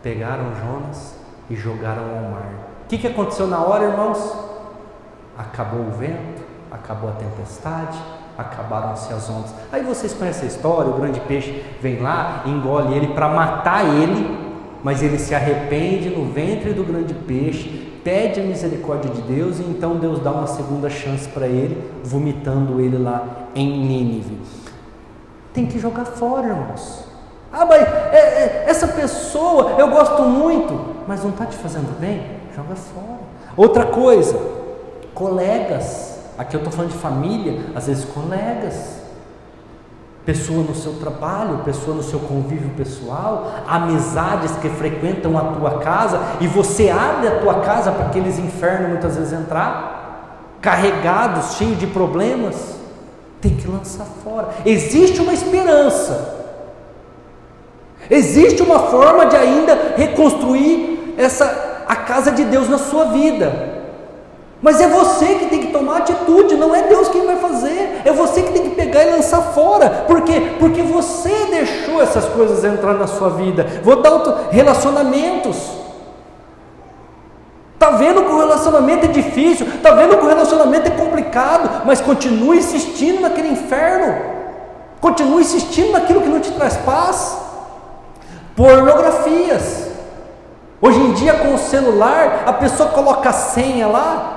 Speaker 1: Pegaram Jonas e jogaram ao mar. O que aconteceu na hora, irmãos? Acabou o vento, acabou a tempestade, acabaram-se as ondas. Aí vocês conhecem a história, o grande peixe vem lá, engole ele para matar ele, mas ele se arrepende no ventre do grande peixe, pede a misericórdia de Deus, e então Deus dá uma segunda chance para ele, vomitando ele lá em Nínive. Tem que jogar fora, irmãos. Mas essa pessoa eu gosto muito, mas não está te fazendo bem? Joga fora. Outra coisa, colegas. Aqui eu estou falando de família, às vezes colegas, pessoa no seu trabalho, pessoa no seu convívio pessoal, amizades que frequentam a tua casa, e você abre a tua casa para aqueles infernos muitas vezes entrar, carregados, cheios de problemas. Tem que lançar fora. Existe uma esperança, existe uma forma de ainda reconstruir a casa de Deus na sua vida. Mas é você que tem que tomar atitude, não é Deus quem vai fazer, é você que tem que pegar e lançar fora. Por quê? Porque você deixou essas coisas entrar na sua vida. Vou dar relacionamentos. Está vendo que o relacionamento é difícil, está vendo que o relacionamento é complicado, mas continue insistindo naquele inferno, continue insistindo naquilo que não te traz paz. Pornografias. Hoje em dia, com o celular, a pessoa coloca a senha lá,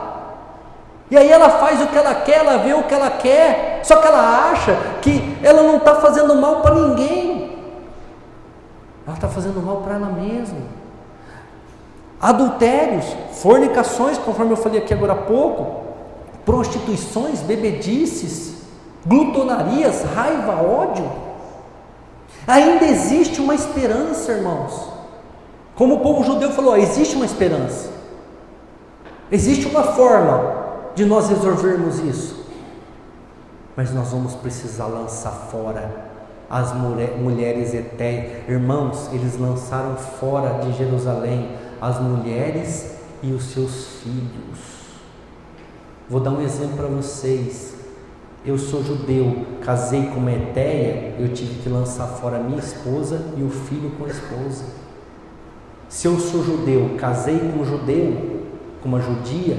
Speaker 1: e aí ela faz o que ela quer, ela vê o que ela quer, só que ela acha que ela não está fazendo mal para ninguém, ela está fazendo mal para ela mesma. adultérios, fornicações, conforme eu falei aqui agora há pouco, prostituições, bebedices, glutonarias, raiva, ódio. Ainda existe uma esperança, irmãos. Como o povo judeu falou, existe uma esperança. Existe uma forma de nós resolvermos isso. Mas nós vamos precisar lançar fora as mulheres etéreas. Irmãos, eles lançaram fora de Jerusalém as mulheres e os seus filhos. Vou dar um exemplo para vocês. Eu sou judeu, casei com uma etéia, eu tive que lançar fora a minha esposa e o filho com a esposa. Se eu sou judeu, casei com um judeu, com uma judia,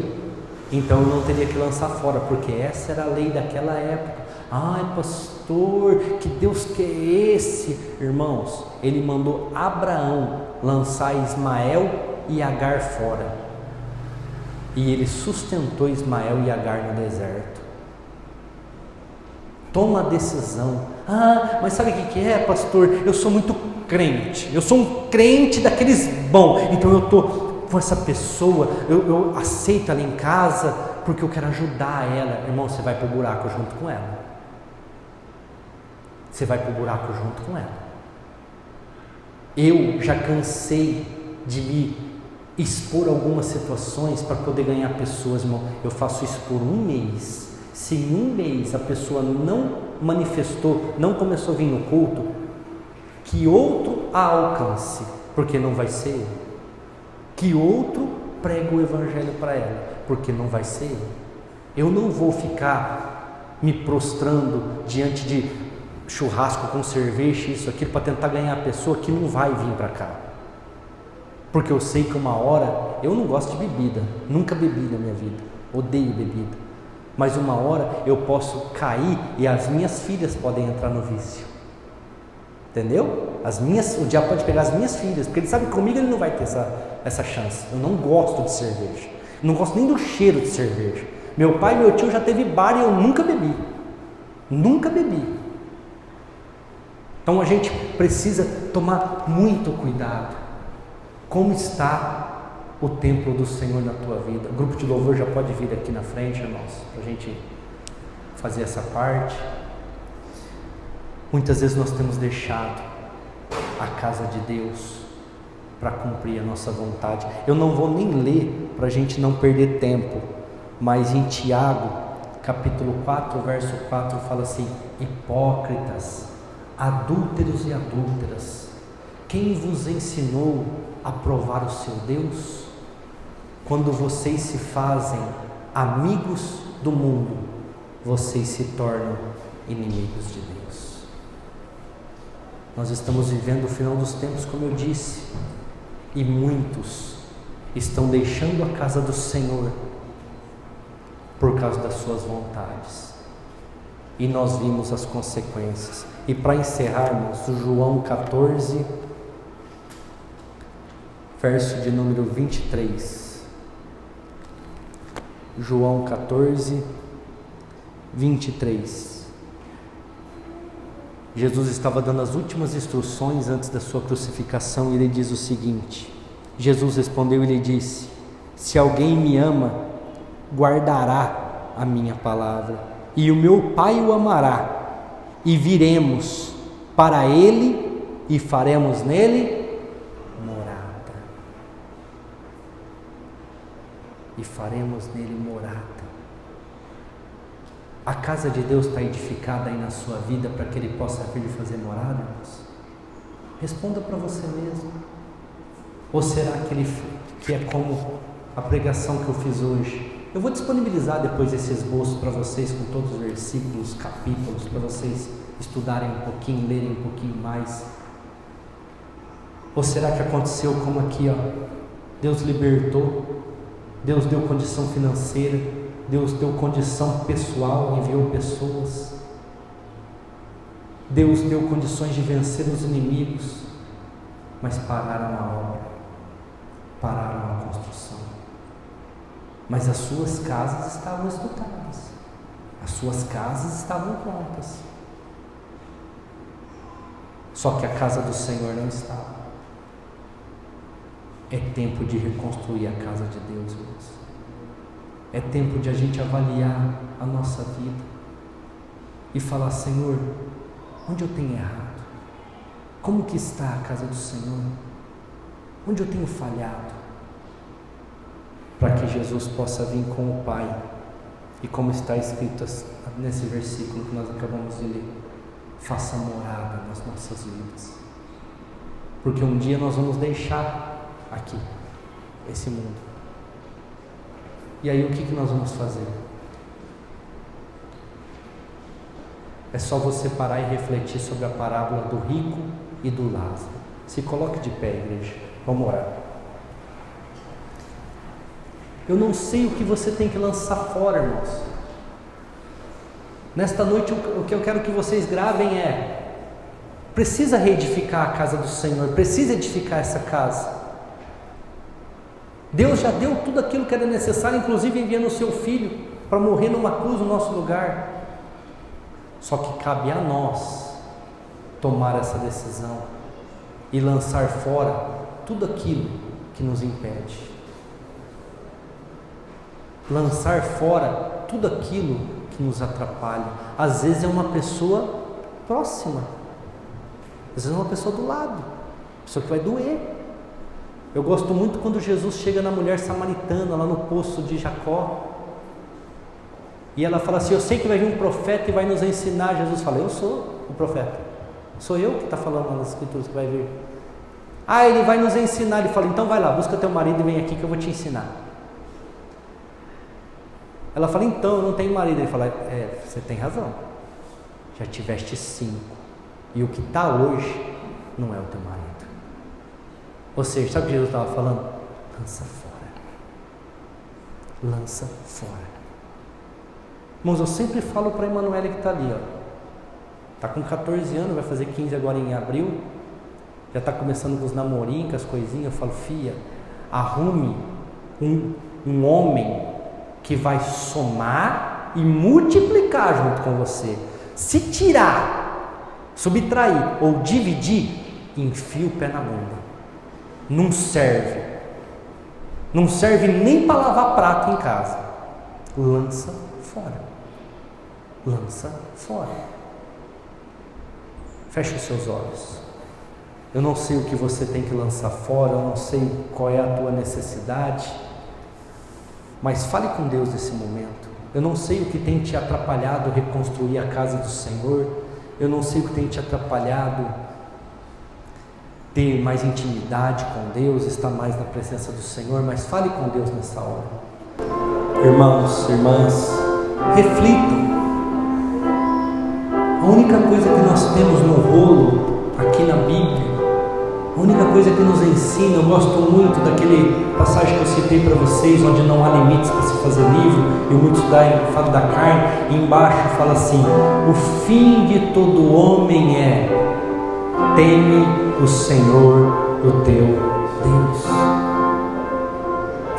Speaker 1: então eu não teria que lançar fora, porque essa era a lei daquela época. Ai, pastor, que Deus que é esse? Irmãos, ele mandou Abraão lançar Ismael e Agar fora. E ele sustentou Ismael e Agar no deserto. Toma a decisão. Ah, mas sabe o que é, pastor? Eu sou muito crente. Eu sou um crente daqueles bons. Então eu estou com essa pessoa, eu aceito ela em casa porque eu quero ajudar ela. Irmão, você vai para o buraco junto com ela. Você vai para o buraco junto com ela. Eu já cansei de me expor algumas situações para poder ganhar pessoas, irmão. Eu faço isso por um mês. Se em um mês a pessoa não manifestou, não começou a vir no culto, que outro a alcance, porque não vai ser eu. Que outro pregue o evangelho para ela, porque não vai ser eu. Eu não vou ficar me prostrando diante de churrasco com cerveja, isso, aquilo, para tentar ganhar a pessoa que não vai vir para cá. Porque eu sei que uma hora, eu não gosto de bebida, nunca bebi na minha vida, odeio bebida. Mas uma hora eu posso cair e as minhas filhas podem entrar no vício. Entendeu? O diabo pode pegar as minhas filhas, porque ele sabe que comigo ele não vai ter essa chance. Eu não gosto de cerveja, não gosto nem do cheiro de cerveja. Meu pai e meu tio já teve bar e eu nunca bebi. Nunca bebi. Então a gente precisa tomar muito cuidado. Como está o templo do Senhor na tua vida? O grupo de louvor já pode vir aqui na frente, irmãos, para a gente fazer essa parte. Muitas vezes nós temos deixado a casa de Deus para cumprir a nossa vontade. Eu não vou nem ler para a gente não perder tempo, mas em Tiago, capítulo 4, verso 4, fala assim: hipócritas, adúlteros e adúlteras, quem vos ensinou a provar o seu Deus? Quando vocês se fazem amigos do mundo, vocês se tornam inimigos de Deus. Nós estamos vivendo o final dos tempos, como eu disse, e muitos estão deixando a casa do Senhor por causa das suas vontades, e nós vimos as consequências. E para encerrarmos, João 14, verso de número 23. João 14, 23. Jesus estava dando as últimas instruções antes da sua crucificação e ele diz o seguinte: Jesus respondeu e lhe disse: se alguém me ama, guardará a minha palavra, e o meu Pai o amará, e viremos para ele e faremos nele e faremos nele morada. A casa de Deus está edificada aí na sua vida para que ele possa vir fazer morada, irmãos? Responda para você mesmo. Ou será que é como a pregação que eu fiz hoje? Eu vou disponibilizar depois esse esboço para vocês, com todos os versículos, capítulos, para vocês estudarem um pouquinho, lerem um pouquinho mais. Ou será que aconteceu como aqui, ó? Deus libertou, Deus deu condição financeira, Deus deu condição pessoal, enviou pessoas, Deus deu condições de vencer os inimigos, mas pararam a obra, pararam a construção. Mas as suas casas estavam esgotadas, as suas casas estavam prontas, só que a casa do Senhor não estava. É tempo de reconstruir a casa de Deus, irmãos. É tempo de a gente avaliar a nossa vida e falar: Senhor, onde eu tenho errado? Como que está a casa do Senhor? Onde eu tenho falhado? Para que Jesus possa vir com o Pai, e como está escrito nesse versículo que nós acabamos de ler, faça morada nas nossas vidas. Porque um dia nós vamos deixar aqui esse mundo. E aí o que nós vamos fazer? É só você parar e refletir sobre a parábola do rico e do Lázaro. Se coloque de pé, igreja. Vamos orar. Eu não sei o que você tem que lançar fora, irmãos. Nesta noite o que eu quero que vocês gravem é: precisa reedificar a casa do Senhor, precisa edificar essa casa. Deus já deu tudo aquilo que era necessário, inclusive enviando o seu Filho para morrer numa cruz no nosso lugar. Só que cabe a nós tomar essa decisão e lançar fora tudo aquilo que nos impede. Lançar fora tudo aquilo que nos atrapalha. Às vezes é uma pessoa próxima, às vezes é uma pessoa do lado, pessoa que vai doer. Eu gosto muito quando Jesus chega na mulher samaritana lá no poço de Jacó, e ela fala assim: eu sei que vai vir um profeta e vai nos ensinar. Jesus fala: eu sou o profeta, sou eu que está falando nas escrituras que vai vir. Ah, ele vai nos ensinar. Ele fala: então vai lá, busca teu marido e vem aqui que eu vou te ensinar. Ela fala: então, eu não tenho marido. Ele fala: você tem razão, já tiveste 5, e o que está hoje não é o teu marido. Ou seja, sabe o que Jesus estava falando? Lança fora. Lança fora. Irmãos, eu sempre falo para a Emanuele que está ali, está com 14 anos, vai fazer 15 agora em abril, já está começando com os namorinhos, com as coisinhas. Eu falo: filha, arrume um homem que vai somar e multiplicar junto com você. Se tirar, subtrair ou dividir, enfia o pé na bunda. Não serve. Não serve nem para lavar prato em casa. Lança fora. Lança fora. Feche os seus olhos. Eu não sei o que você tem que lançar fora, eu não sei qual é a tua necessidade, mas fale com Deus nesse momento. Eu não sei o que tem te atrapalhado reconstruir a casa do Senhor, eu não sei o que tem te atrapalhado ter mais intimidade com Deus, estar mais na presença do Senhor, mas fale com Deus nessa hora. Irmãos, irmãs, reflitam. A única coisa que nós temos no rolo aqui na Bíblia, a única coisa que nos ensina, eu gosto muito daquele passagem que eu citei para vocês, onde não há limites para se fazer livre, e muito fala da carne, e embaixo fala assim: o fim de todo homem é: teme o Senhor, o teu Deus.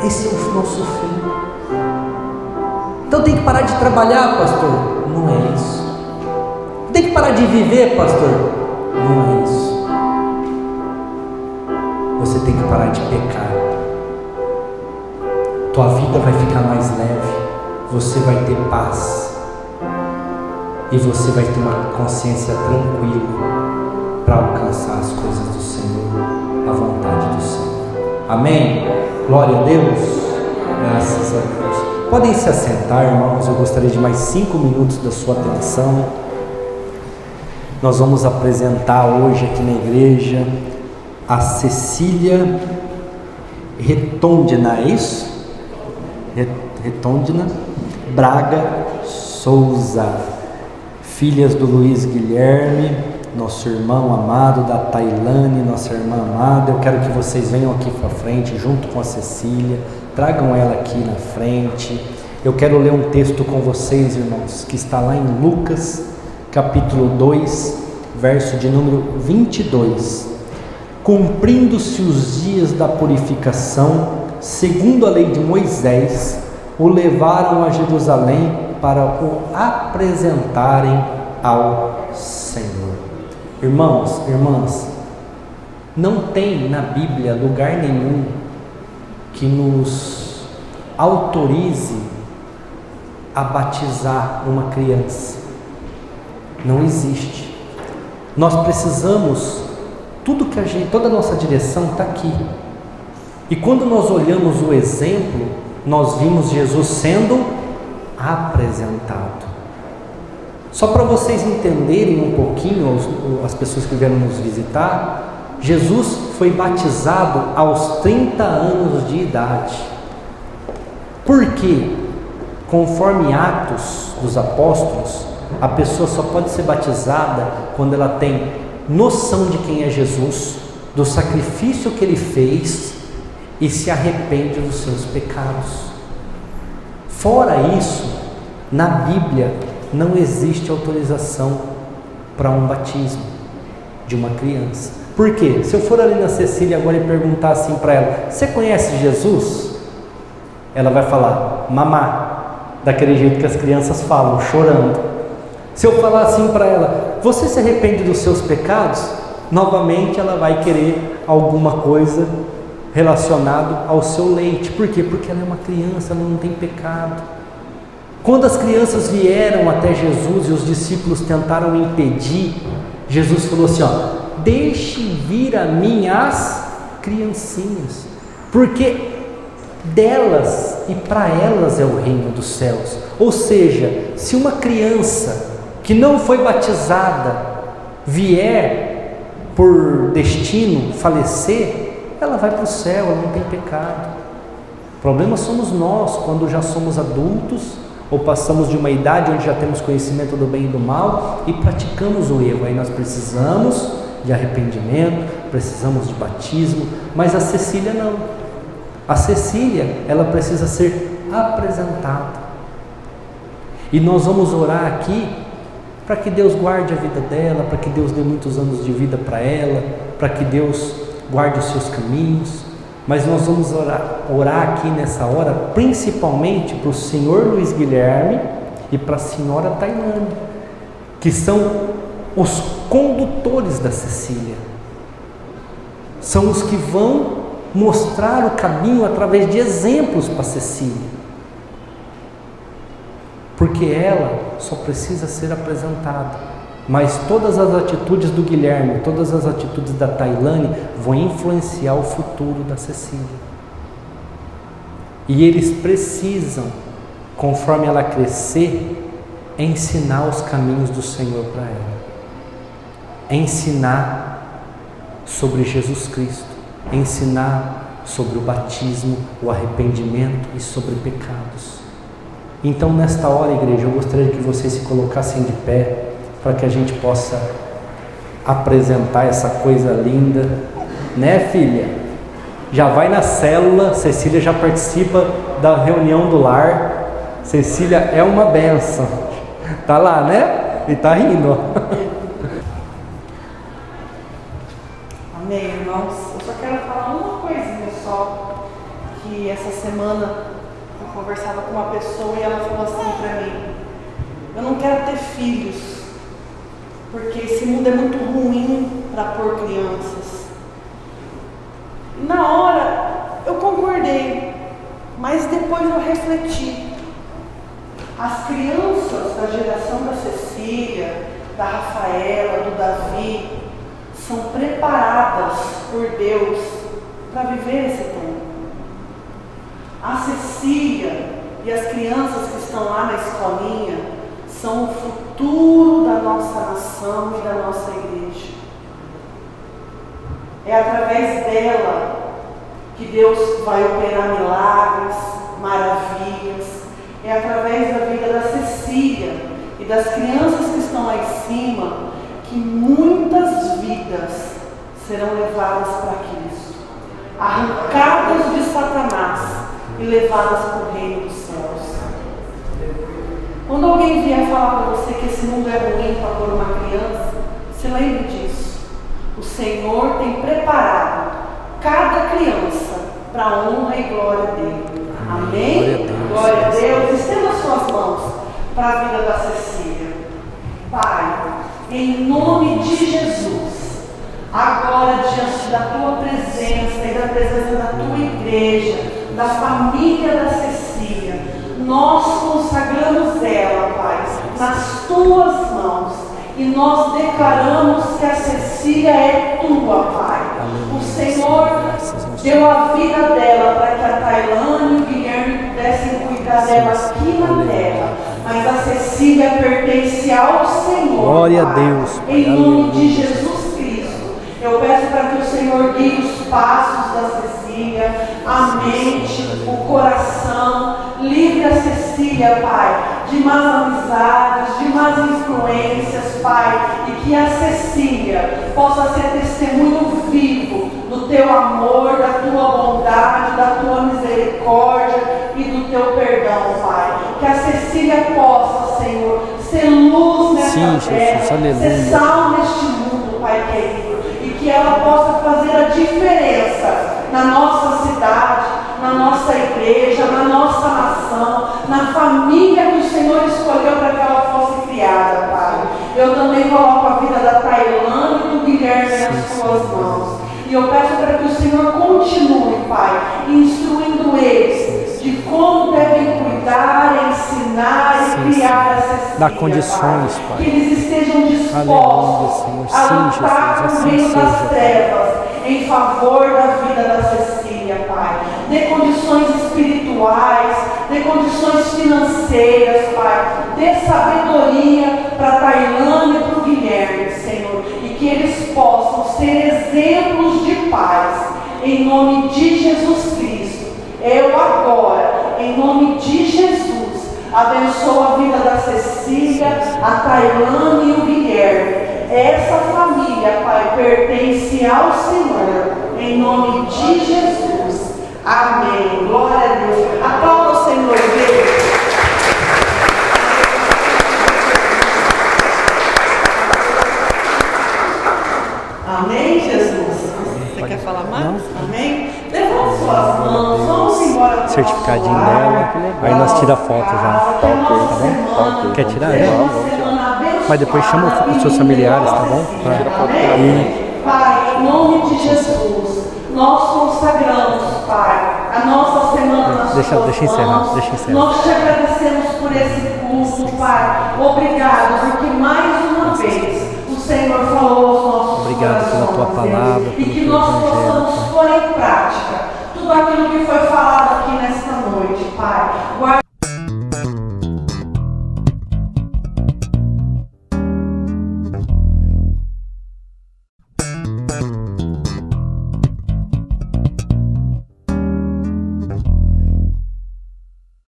Speaker 1: Esse é o nosso fim. Então tem que parar de trabalhar, pastor? Não é isso. Tem que parar de viver, pastor? Não é isso. Você tem que parar de pecar. Tua vida vai ficar mais leve. Você vai ter paz. E você vai ter uma consciência tranquila para alcançar as coisas do Senhor, a vontade do Senhor. Amém? Glória a Deus. Graças a Deus. Podem se assentar, irmãos. Eu gostaria de mais 5 minutos da sua atenção. Nós vamos apresentar hoje aqui na igreja a Cecília Retondina, é isso? Retondina Braga Souza, filhas do Luiz Guilherme, nosso irmão amado, da Tailane, nossa irmã amada. Eu quero que vocês venham aqui para frente junto com a Cecília, tragam ela aqui na frente. Eu quero ler um texto com vocês, irmãos, que está lá em Lucas capítulo 2, verso de número 22. Cumprindo-se os dias da purificação, segundo a lei de Moisés, o levaram a Jerusalém para o apresentarem ao Senhor. Irmãos, irmãs, não tem na Bíblia lugar nenhum que nos autorize a batizar uma criança. Não existe. Nós precisamos, toda a nossa direção está aqui. E quando nós olhamos o exemplo, nós vimos Jesus sendo apresentado. Só para vocês entenderem um pouquinho, as pessoas que vieram nos visitar, Jesus foi batizado aos 30 anos de idade. Por quê? Conforme Atos dos Apóstolos, a pessoa só pode ser batizada quando ela tem noção de quem é Jesus, do sacrifício que ele fez e se arrepende dos seus pecados. Fora isso, na Bíblia não existe autorização para um batismo de uma criança. Por quê? Se eu for ali na Cecília agora e perguntar assim para ela: você conhece Jesus? Ela vai falar: mamá, daquele jeito que as crianças falam, chorando. Se eu falar assim para ela: você se arrepende dos seus pecados? Novamente ela vai querer alguma coisa relacionado ao seu leite. Por quê? Porque ela é uma criança, ela não tem pecado. Quando as crianças vieram até Jesus e os discípulos tentaram impedir, Jesus falou assim: deixe vir a mim as criancinhas, porque delas e para elas é o reino dos céus. Ou seja, se uma criança que não foi batizada vier por destino falecer, ela vai para o céu, ela não tem pecado. O problema somos nós, quando já somos adultos ou passamos de uma idade onde já temos conhecimento do bem e do mal e praticamos o erro. Aí nós precisamos de arrependimento, precisamos de batismo. Mas a Cecília não. A Cecília, ela precisa ser apresentada. E nós vamos orar aqui para que Deus guarde a vida dela, para que Deus dê muitos anos de vida para ela, para que Deus guarde os seus caminhos. Mas nós vamos orar aqui nessa hora, principalmente para o senhor Luiz Guilherme e para a senhora Tailane, que são os condutores da Cecília. São os que vão mostrar o caminho através de exemplos para a Cecília. Porque ela só precisa ser apresentada. Mas todas as atitudes do Guilherme, todas as atitudes da Tailane vão influenciar o futuro da Cecília. E eles precisam, conforme ela crescer, ensinar os caminhos do Senhor para ela. Ensinar sobre Jesus Cristo, ensinar sobre o batismo, o arrependimento e sobre pecados. Então, nesta hora, igreja, eu gostaria que vocês se colocassem de pé, para que a gente possa apresentar essa coisa linda, né, filha? Já vai na célula, Cecília já participa da reunião do lar. Cecília é uma bênção, tá lá, né? E tá rindo, ó.
Speaker 2: Amém, irmãos. Eu só quero falar uma coisinha só, que essa semana eu conversava com uma pessoa e ela falou assim para mim: eu não quero ter filhos, porque esse mundo é muito ruim para pôr crianças. E na hora eu concordei, mas depois eu refleti. As crianças da geração da Cecília, da Rafaela, do Davi, são preparadas por Deus para viver esse tempo. A Cecília e as crianças que estão lá na escolinha são o futuro da nossa nação e da nossa igreja. É através dela que Deus vai operar milagres, maravilhas. É através da vida da Cecília e das crianças que estão lá em cima que muitas vidas serão levadas para Cristo, arrancadas de Satanás e levadas para o reino dos céus. Quando alguém vier falar para você que esse mundo é ruim para pôr uma criança, se lembre disso. O Senhor tem preparado cada criança para a honra e glória dele. Amém? Glória a Deus. Estenda suas mãos para a vida da Cecília. Pai, em nome de Jesus, agora diante da tua presença e da presença da tua igreja, da família da Cecília. Nós consagramos ela, Pai, nas tuas mãos. E nós declaramos que a Cecília é tua, Pai. O Senhor deu a vida dela para que a Tailane e o Guilherme pudessem cuidar dela aqui na terra. Mas a Cecília pertence ao Senhor.
Speaker 1: Glória a
Speaker 2: Pai.
Speaker 1: Deus, Pai.
Speaker 2: Em nome de Jesus Cristo. Eu peço para que o Senhor guie os passos da Cecília, a mente, o coração. Livre a Cecília, Pai, de más amizades, de más influências, Pai, e que a Cecília possa ser testemunho vivo do teu amor, da tua bondade, da tua misericórdia e do teu perdão, Pai. Que a Cecília possa, Senhor, ser luz nessa terra, ser sal neste mundo, Pai querido, e que ela possa fazer a diferença na nossa cidade, na nossa igreja, na nossa nação, na família que o Senhor escolheu para que ela fosse criada, Pai. Eu também coloco a vida da Tailane e do Guilherme nas suas mãos. E eu peço para que o Senhor continue, Pai, instruindo eles de como devem cuidar, ensinar e criar essa Cecília,
Speaker 1: dá condições, Pai.
Speaker 2: Que eles estejam dispostos a lutar no reino das trevas em favor da vida da Cecília, Pai. Dê condições espirituais, dê condições financeiras, Pai. Dê sabedoria para a Tailane e para o Guilherme, Senhor. E que eles possam ser exemplos de paz, em nome de Jesus Cristo. Eu agora, em nome de Jesus, abençoo a vida da Cecília, a Tailane e o Guilherme. Essa família, Pai, pertence ao Senhor, em nome de Jesus. Amém. Glória a Deus. Aplauda o Senhor, Deus. Amém, Jesus. Você quer falar mais? Não? Amém? Levanta suas mãos, vamos embora.
Speaker 1: Certificadinho dela. Aí nós tiramos foto já.
Speaker 2: Tá bom?
Speaker 1: Quer tirar? Mas depois chama os seus familiares, tá bom?
Speaker 2: Pai, em nome de Jesus, nós consagramos, Pai, a nossa semana nas tuas mãos. Deixa encerrar. Nós te agradecemos por esse culto, Pai. Obrigado, porque mais uma vez o Senhor falou aos nossos
Speaker 1: Obrigado pela tua palavra,
Speaker 2: e que nós possamos pôr em prática tudo aquilo que foi falado aqui nesta noite, Pai.